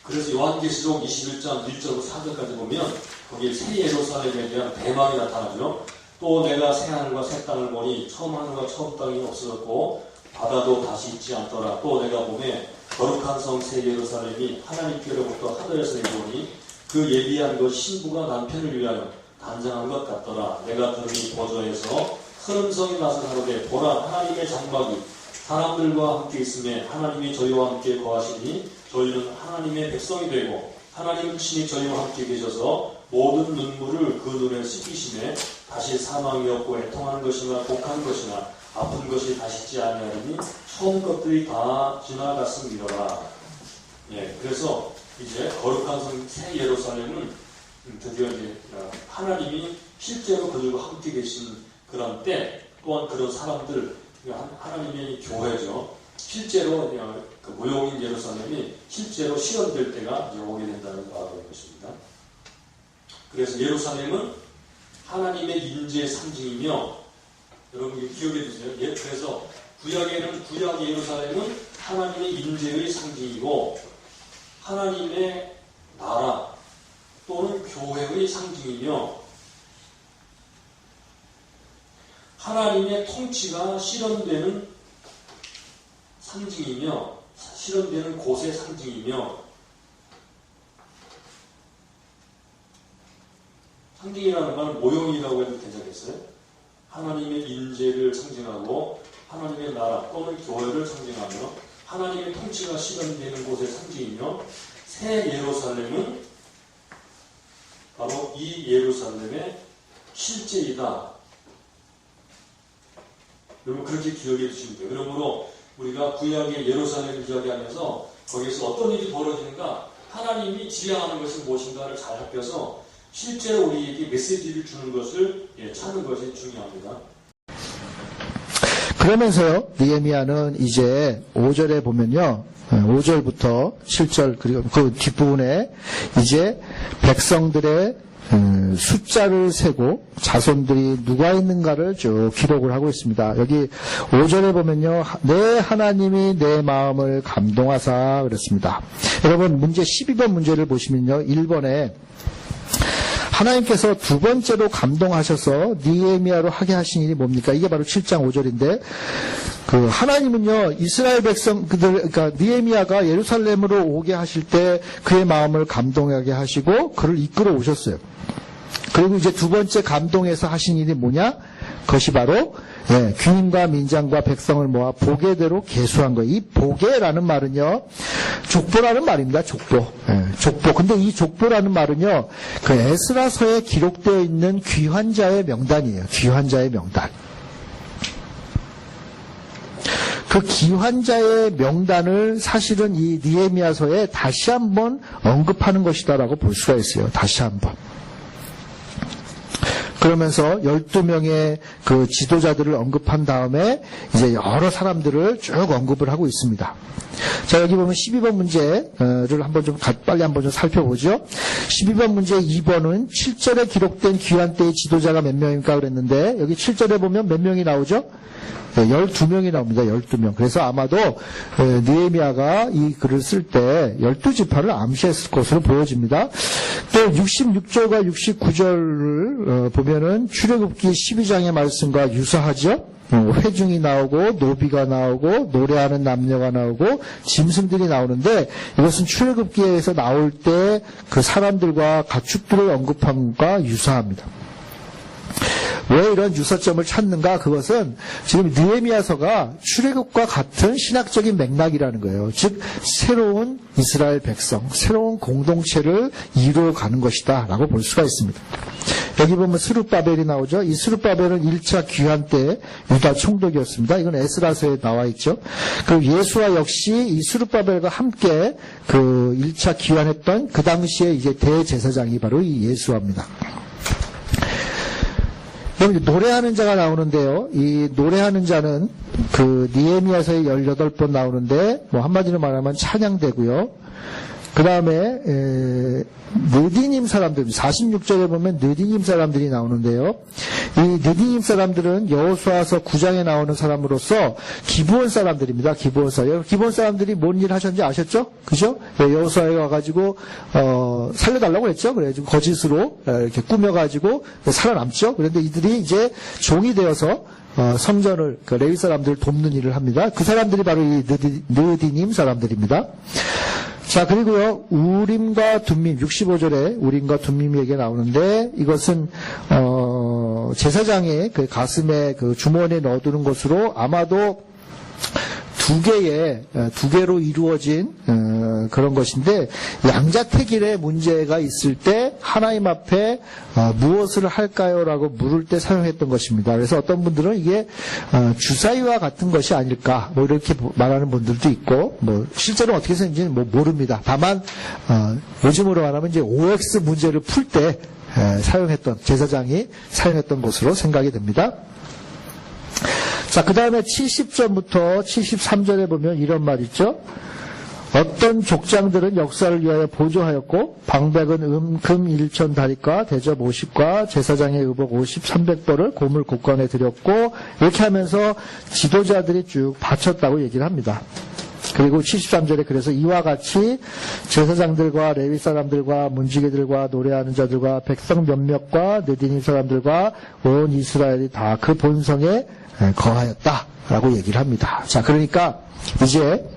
그래서 요한계시록 21장 1절부터 4절까지 보면 거기에 새 예루살렘에 대한 대망이 나타나죠. 또 내가 새 하늘과 새 땅을 보니 처음 하늘과 처음 땅이 없어졌고 바다도 다시 있지 않더라. 또 내가 보매 거룩한 성 새 예루살렘이 하나님께로부터 하늘에서 내려오니 그 예비한 것 신부가 남편을 위하여 단장한 것 같더라. 내가 들으니 보좌에서 큰 성이 나서 가로되 보라 하나님의 장막이 사람들과 함께 있음에 하나님이 저희와 함께 거하시니 저희는 하나님의 백성이 되고 하나님은 친히 저희와 함께 계셔서 모든 눈물을 그 눈에 씻기심에 다시 사망이 없고 애통하는 것이나 곡한 것이나 아픈 것이 다시 있지 아니하리니 처음 것들이 다 지나갔음이로라. 예, 그래서 이제 거룩한 성 새 예루살렘은 드디어 이제 하나님이 실제로 그들과 함께 계신 그런 때, 또한 그런 사람들, 하나님의 교회죠. 실제로 그 모형인 예루살렘이 실제로 실현될 때가 이제 오게 된다는 말인 것입니다. 그래서 예루살렘은 하나님의 인재의 상징이며, 여러분 기억해 두세요. 그래서 구약 예루살렘은 하나님의 인재의 상징이고 하나님의 나라 또는 교회의 상징이며 하나님의 통치가 실현되는 상징이며 실현되는 곳의 상징이며 상징이라는 말은 모형이라고 해도 괜찮겠어요? 하나님의 인재를 상징하고 하나님의 나라 또는 교회를 상징하며 하나님의 통치가 실현되는 곳의 상징이며 새 예루살렘은 바로 이 예루살렘의 실제이다. 여러분 그렇게 기억해 주시면 돼요. 그러므로 우리가 구약의 예루살렘을 이야기하면서 거기서 어떤 일이 벌어지는가, 하나님이 지향하는 것이 무엇인가를 잘 살펴서 실제로 우리에게 메시지를 주는 것을 찾는 것이 중요합니다. 그러면서요, 느헤미야는 이제 5절에 보면요, 5절부터 7절 그리고 그 뒷부분에 이제 백성들의 숫자를 세고 자손들이 누가 있는가를 쭉 기록을 하고 있습니다. 여기 5절에 보면요, 내 하나님이 내 마음을 감동하사 그랬습니다. 여러분 문제 12번 문제를 보시면요, 1번에 하나님께서 두 번째로 감동하셔서 느헤미야로 하게 하신 일이 뭡니까? 이게 바로 7장 5절인데, 그 하나님은요 이스라엘 백성들, 그러니까 느헤미야가 예루살렘으로 오게 하실 때 그의 마음을 감동하게 하시고 그를 이끌어 오셨어요. 그리고 이제 두 번째 감동해서 하신 일이 뭐냐? 그것이 바로 귀인과 민장과 백성을 모아 보게대로 계수한 거예요. 이 보게라는 말은요, 족보라는 말입니다. 족보. 족보. 근데 이 족보라는 말은요, 그 에스라서에 기록되어 있는 귀환자의 명단이에요. 귀환자의 명단. 그 귀환자의 명단을 사실은 이 느헤미야서에 다시 한번 언급하는 것이다라고 볼 수가 있어요. 다시 한번. 그러면서 12명의 그 지도자들을 언급한 다음에 이제 여러 사람들을 쭉 언급을 하고 있습니다. 자, 여기 보면 12번 문제를 한번 좀 빨리 한번 좀 살펴보죠. 12번 문제 2번은 7절에 기록된 귀환 때의 지도자가 몇 명입니까 그랬는데, 여기 7절에 보면 몇 명이 나오죠? 12명이 나옵니다. 12명. 그래서 아마도 느헤미야가 이 글을 쓸 때 12지파를 암시했을 것으로 보여집니다. 또 66절과 69절을 보면은 출애굽기 12장의 말씀과 유사하죠. 회중이 나오고 노비가 나오고 노래하는 남녀가 나오고 짐승들이 나오는데, 이것은 출애굽기에서 나올 때 그 사람들과 가축들을 언급함과 유사합니다. 왜 이런 유사점을 찾는가? 그것은 지금 느헤미야서가 출애굽과 같은 신학적인 맥락이라는 거예요. 즉 새로운 이스라엘 백성, 새로운 공동체를 이루어가는 것이다 라고 볼 수가 있습니다. 여기 보면 스룹바벨이 나오죠. 이 스룹바벨은 1차 귀환 때 유다 총독이었습니다. 이건 에스라서에 나와 있죠. 그리고 예수와 역시 이 스룹바벨과 함께 그 1차 귀환했던 그 당시에 이제 대제사장이 바로 이 예수와입니다. 그럼 노래하는 자가 나오는데요. 이 노래하는 자는 그 느헤미야서에 18번 나오는데, 뭐 한마디로 말하면 찬양되고요. 그 다음에 느디님 사람들, 46절에 보면 느디님 사람들이 나오는데요. 이 느디님 사람들은 여호수아서 9장에 나오는 사람으로서 기브온 사람들입니다. 기브온 사람들이 뭔 일 하셨는지 아셨죠? 그죠? 여호수아에 와가지고 살려달라고 했죠. 그래가지고 거짓으로 이렇게 꾸며가지고 살아남죠. 그런데 이들이 이제 종이 되어서 성전을, 그 레위 사람들을 돕는 일을 합니다. 그 사람들이 바로 이 느디님 사람들입니다. 자, 그리고요, 우림과 둠밈, 65절에 우림과 둠밈이 얘기가 나오는데, 이것은, 제사장의 그 가슴에 그 주머니에 넣어두는 것으로 아마도 두 개로 이루어진 그런 것인데, 양자택일의 문제가 있을 때 하나님 앞에 무엇을 할까요? 라고 물을 때 사용했던 것입니다. 그래서 어떤 분들은 이게 주사위와 같은 것이 아닐까, 뭐 이렇게 말하는 분들도 있고, 뭐 실제로 어떻게 생긴지는 뭐 모릅니다. 다만 요즘으로 말하면 이제 OX 문제를 풀 때 사용했던, 제사장이 사용했던 것으로 생각이 됩니다. 자, 그 다음에 70절부터 73절에 보면 이런 말 있죠. 어떤 족장들은 역사를 위하여 보조하였고, 방백은 금 1천 다리과 대접 50과 제사장의 의복 50, 300벌을 고물 곳간에 드렸고, 이렇게 하면서 지도자들이 쭉 바쳤다고 얘기를 합니다. 그리고 73절에 그래서 이와 같이 제사장들과 레위 사람들과 문지기들과 노래하는 자들과 백성 몇몇과 느디님 사람들과 온 이스라엘이 다 그 본성에 거하였다라고 얘기를 합니다. 자, 그러니까 이제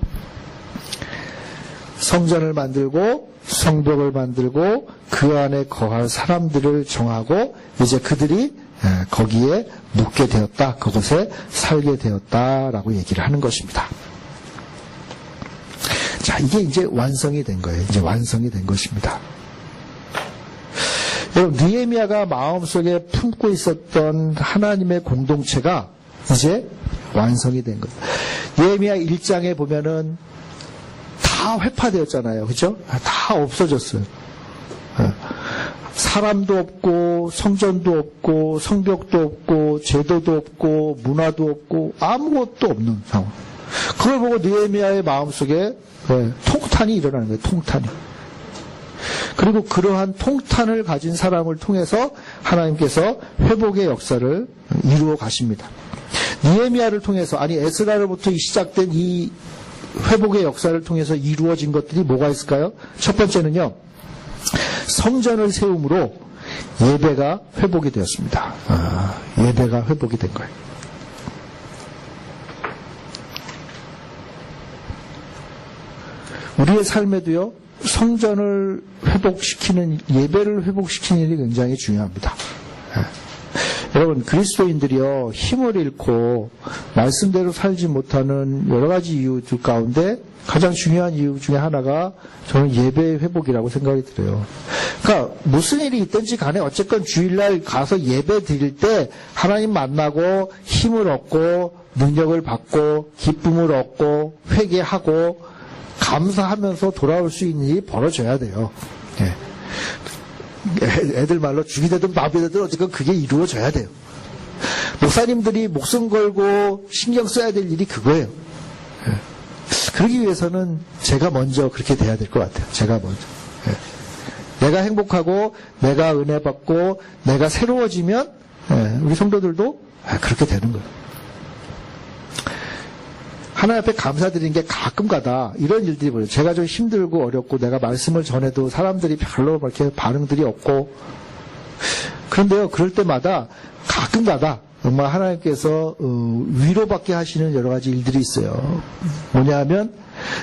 성전을 만들고 성벽을 만들고 그 안에 거할 사람들을 정하고 이제 그들이 거기에 묵게 되었다. 그곳에 살게 되었다라고 얘기를 하는 것입니다. 자, 이게 이제 완성이 된 거예요. 이제 완성이 된 것입니다. 여러분, 느헤미야가 마음속에 품고 있었던 하나님의 공동체가 이제 완성이 된 거예요. 느헤미야 1장에 보면은 다 회파되었잖아요. 그죠? 다 없어졌어요. 사람도 없고 성전도 없고 성벽도 없고 제도도 없고 문화도 없고 아무것도 없는 상황. 그걸 보고 느헤미야의 마음속에 통탄이 일어나는 거예요. 통탄이. 그리고 그러한 통탄을 가진 사람을 통해서 하나님께서 회복의 역사를 이루어 가십니다. 느헤미야를 통해서, 아니 에스라로부터 시작된 이 회복의 역사를 통해서 이루어진 것들이 뭐가 있을까요? 첫 번째는요, 성전을 세움으로 예배가 회복이 되었습니다. 예배가 회복이 된 거예요. 우리의 삶에도요, 성전을 회복시키는, 예배를 회복시키는 일이 굉장히 중요합니다. 여러분, 그리스도인들이요, 힘을 잃고 말씀대로 살지 못하는 여러 가지 이유들 가운데 가장 중요한 이유 중에 하나가 저는 예배의 회복이라고 생각이 들어요. 그러니까 무슨 일이 있든지 간에 어쨌건 주일날 가서 예배 드릴 때 하나님 만나고 힘을 얻고 능력을 받고 기쁨을 얻고 회개하고 감사하면서 돌아올 수 있는 일이 벌어져야 돼요. 예. 애들 말로 죽이 되든 밥이 되든 어쨌건 그게 이루어져야 돼요. 목사님들이 목숨 걸고 신경 써야 될 일이 그거예요. 예. 그러기 위해서는 제가 먼저 그렇게 돼야 될 것 같아요. 제가 먼저. 예. 내가 행복하고 내가 은혜 받고 내가 새로워지면 우리 성도들도 그렇게 되는 거예요. 하나님 앞에 감사드리는 게 가끔가다 이런 일들이 보여요. 제가 좀 힘들고 어렵고 내가 말씀을 전해도 사람들이 별로 이렇게 반응들이 없고, 그런데요, 그럴 때마다 가끔가다 정말 하나님께서 위로받게 하시는 여러 가지 일들이 있어요. 뭐냐 하면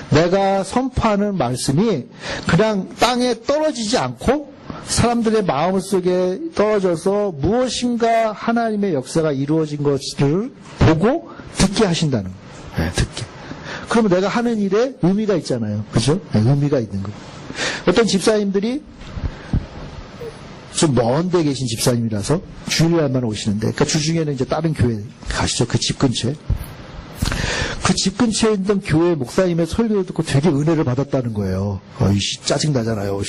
내가 선포하는 말씀이 그냥 땅에 떨어지지 않고 사람들의 마음속에 떨어져서 무엇인가 하나님의 역사가 이루어진 것을 보고 듣게 하신다는 거예요. 네, 듣게. 그러면 내가 하는 일에 의미가 있잖아요. 그죠? 네, 의미가 있는 거예요. 어떤 집사님들이 좀 먼 데 계신 집사님이라서 주일날만 오시는데, 그러니까 주중에는 이제 다른 교회 가시죠. 그 집 근처에. 그 집 근처에 있던 교회 목사님의 설교를 듣고 되게 은혜를 받았다는 거예요. 이씨, 짜증나잖아요.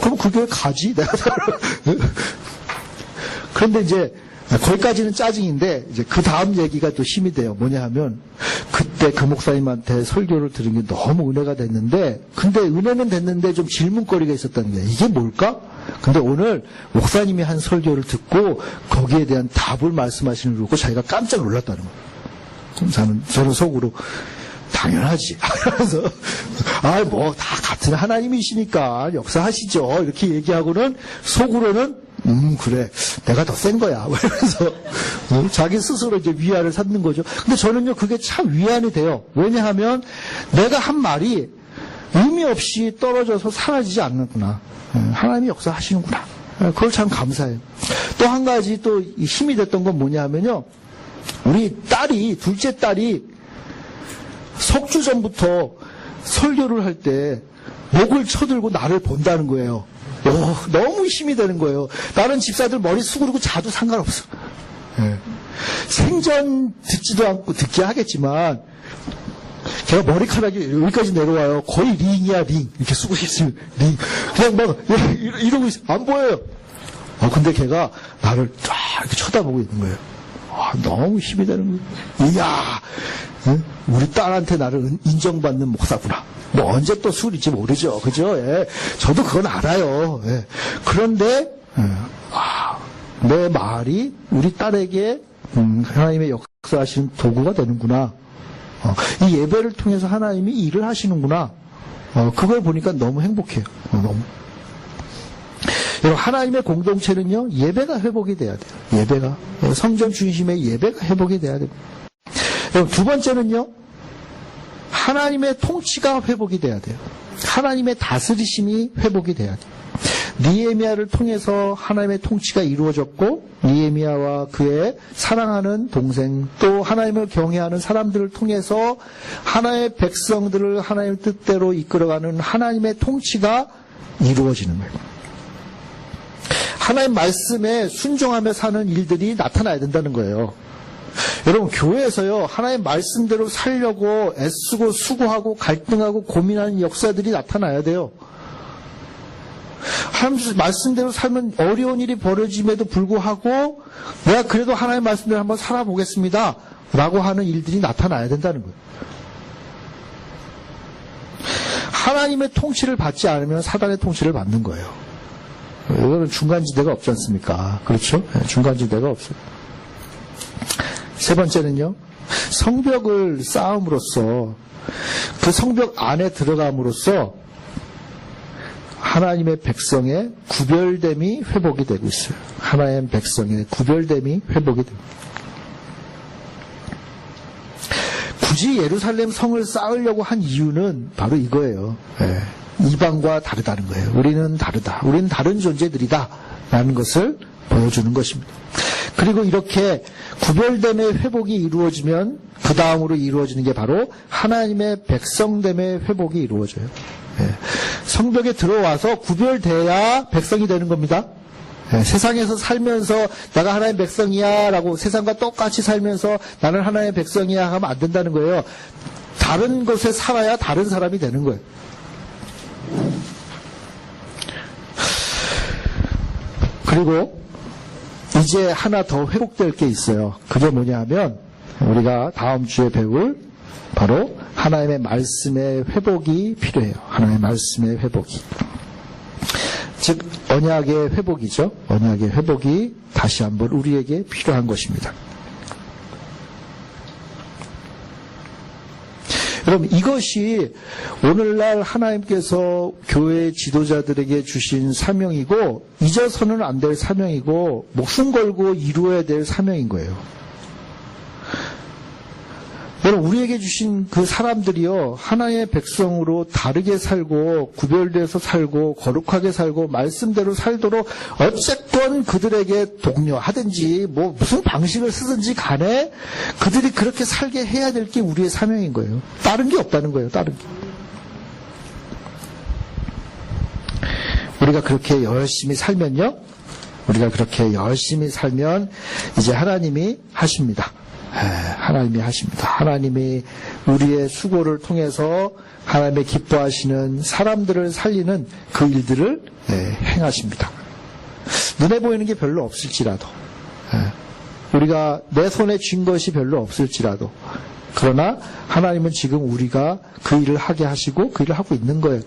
그럼 그 교회 가지? 내가. 그런데 이제, 거기까지는 짜증인데, 이제 그 다음 얘기가 또 힘이 돼요. 뭐냐 하면, 그때 그 목사님한테 설교를 들은 게 너무 은혜가 됐는데, 근데 은혜는 됐는데 좀 질문거리가 있었다는 거예요. 이게 뭘까? 근데 오늘 목사님이 한 설교를 듣고 거기에 대한 답을 말씀하시는 걸 보고 자기가 깜짝 놀랐다는 거예요. 저는 속으로, 당연하지. 그래서, 뭐, 다 같은 하나님이시니까 역사하시죠. 이렇게 얘기하고는 속으로는, 그래. 내가 더 센 거야. 그래서, 자기 스스로 이제 위안을 삼는 거죠. 근데 저는요, 그게 참 위안이 돼요. 왜냐하면 내가 한 말이 의미 없이 떨어져서 사라지지 않는구나. 하나님이 역사하시는구나. 그걸 참 감사해요. 또 한 가지 또 힘이 됐던 건 뭐냐 하면요. 우리 둘째 딸이 석 주 전부터 설교를 할 때 목을 쳐들고 나를 본다는 거예요. 너무 힘이 되는 거예요. 다른 집사들 머리 수그리고 자도 상관없어. 생전 듣지도 않고 듣게 하겠지만 걔가 머리카락이 여기까지 내려와요. 거의 링이야, 링. 이렇게 쓰고 있으면 링. 그냥 막 이러고 있어. 안 보여요. 근데 걔가 나를 쫙 이렇게 쳐다보고 있는 거예요. 너무 힘이 되는 거예요. 이야, 우리 딸한테 나를 인정받는 목사구나. 뭐 언제 또 술일지 모르죠. 그죠? 예. 저도 그건 알아요. 예. 그런데, 내 말이 우리 딸에게 하나님의 역사하시는 도구가 되는구나. 이 예배를 통해서 하나님이 일을 하시는구나. 그걸 보니까 너무 행복해요. 너무. 여러분, 하나님의 공동체는요, 예배가 회복이 돼야 돼요. 예배가. 성전 중심의 예배가 회복이 돼야 돼요. 여러분, 두 번째는요, 하나님의 통치가 회복이 돼야 돼요. 하나님의 다스리심이 회복이 돼야 돼요. 느헤미야를 통해서 하나님의 통치가 이루어졌고 느헤미야와 그의 사랑하는 동생 또 하나님을 경외하는 사람들을 통해서 하나님의 백성들을 하나님의 뜻대로 이끌어가는 하나님의 통치가 이루어지는 거예요. 하나님 말씀에 순종하며 사는 일들이 나타나야 된다는 거예요. 여러분, 교회에서요, 하나님 말씀대로 살려고 애쓰고 수고하고 갈등하고 고민하는 역사들이 나타나야 돼요. 하나님 말씀대로 살면 어려운 일이 벌어짐에도 불구하고 내가 그래도 하나님 말씀대로 한번 살아보겠습니다 라고 하는 일들이 나타나야 된다는 거예요. 하나님의 통치를 받지 않으면 사단의 통치를 받는 거예요. 이거는 중간지대가 없지 않습니까? 그렇죠? 중간지대가 없어요. 세 번째는요, 성벽을 쌓음으로써 그 성벽 안에 들어감으로써 하나님의 백성의 구별됨이 회복이 되고 있어요. 하나님의 백성의 구별됨이 회복이 됩니다. 굳이 예루살렘 성을 쌓으려고 한 이유는 바로 이거예요. 이방과 다르다는 거예요. 우리는 다르다. 우리는 다른 존재들이다. 라는 것을 보여주는 것입니다. 그리고 이렇게 구별됨의 회복이 이루어지면 그 다음으로 이루어지는 게 바로 하나님의 백성됨의 회복이 이루어져요. 성벽에 들어와서 구별돼야 백성이 되는 겁니다. 세상에서 살면서 내가 하나님의 백성이야 라고 세상과 똑같이 살면서 나는 하나님의 백성이야 하면 안 된다는 거예요. 다른 곳에 살아야 다른 사람이 되는 거예요. 그리고 이제 하나 더 회복될 게 있어요. 그게 뭐냐 하면 우리가 다음 주에 배울 바로 하나님의 말씀의 회복이 필요해요. 하나님의 말씀의 회복이. 즉 언약의 회복이죠. 언약의 회복이 다시 한번 우리에게 필요한 것입니다. 여러분, 이것이 오늘날 하나님께서 교회 지도자들에게 주신 사명이고 잊어서는 안 될 사명이고 목숨 걸고 이루어야 될 사명인 거예요. 여러분, 우리에게 주신 그 사람들이요, 하나의 백성으로 다르게 살고 구별돼서 살고 거룩하게 살고 말씀대로 살도록 어쨌건 그들에게 독려하든지 뭐 무슨 방식을 쓰든지 간에 그들이 그렇게 살게 해야 될 게 우리의 사명인 거예요. 다른 게 없다는 거예요. 다른 게. 우리가 그렇게 열심히 살면요, 우리가 그렇게 열심히 살면 이제 하나님이 하십니다. 하나님이 하십니다. 하나님이 우리의 수고를 통해서 하나님의 기뻐하시는 사람들을 살리는 그 일들을 행하십니다. 눈에 보이는 게 별로 없을지라도, 우리가 내 손에 쥔 것이 별로 없을지라도, 그러나 하나님은 지금 우리가 그 일을 하게 하시고 그 일을 하고 있는 거예요.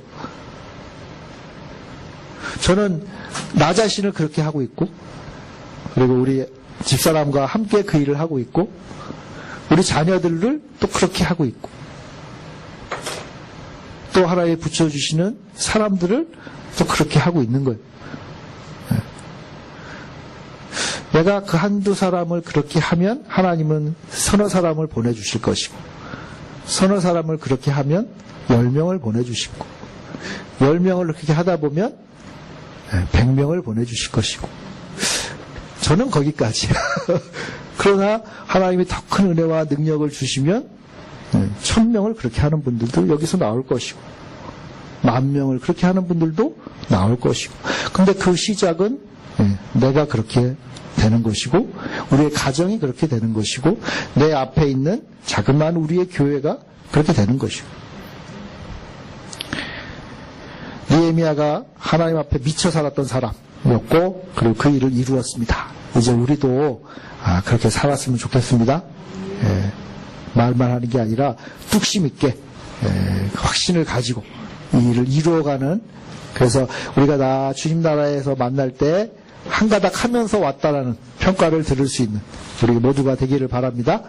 저는 나 자신을 그렇게 하고 있고, 그리고 우리 집사람과 함께 그 일을 하고 있고, 우리 자녀들을 또 그렇게 하고 있고, 또 하나님이 붙여주시는 사람들을 또 그렇게 하고 있는 거예요. 내가 그 한두 사람을 그렇게 하면 하나님은 서너 사람을 보내주실 것이고, 서너 사람을 그렇게 하면 10명을 보내주시고, 10명을 그렇게 하다 보면 100명을 보내주실 것이고, 저는 거기까지. 그러나 하나님이 더 큰 은혜와 능력을 주시면 1000명을 그렇게 하는 분들도 여기서 나올 것이고, 10,000명을 그렇게 하는 분들도 나올 것이고, 근데 그 시작은 내가 그렇게 되는 것이고, 우리의 가정이 그렇게 되는 것이고, 내 앞에 있는 자그마한 우리의 교회가 그렇게 되는 것이고. 느헤미야가 하나님 앞에 미쳐 살았던 사람이었고, 그리고 그 일을 이루었습니다. 이제 우리도 그렇게 살았으면 좋겠습니다. 말만 하는 게 아니라 뚝심 있게 확신을 가지고 이 일을 이루어가는, 그래서 우리가 다 주님 나라에서 만날 때 한 가닥 하면서 왔다라는 평가를 들을 수 있는 우리 모두가 되기를 바랍니다.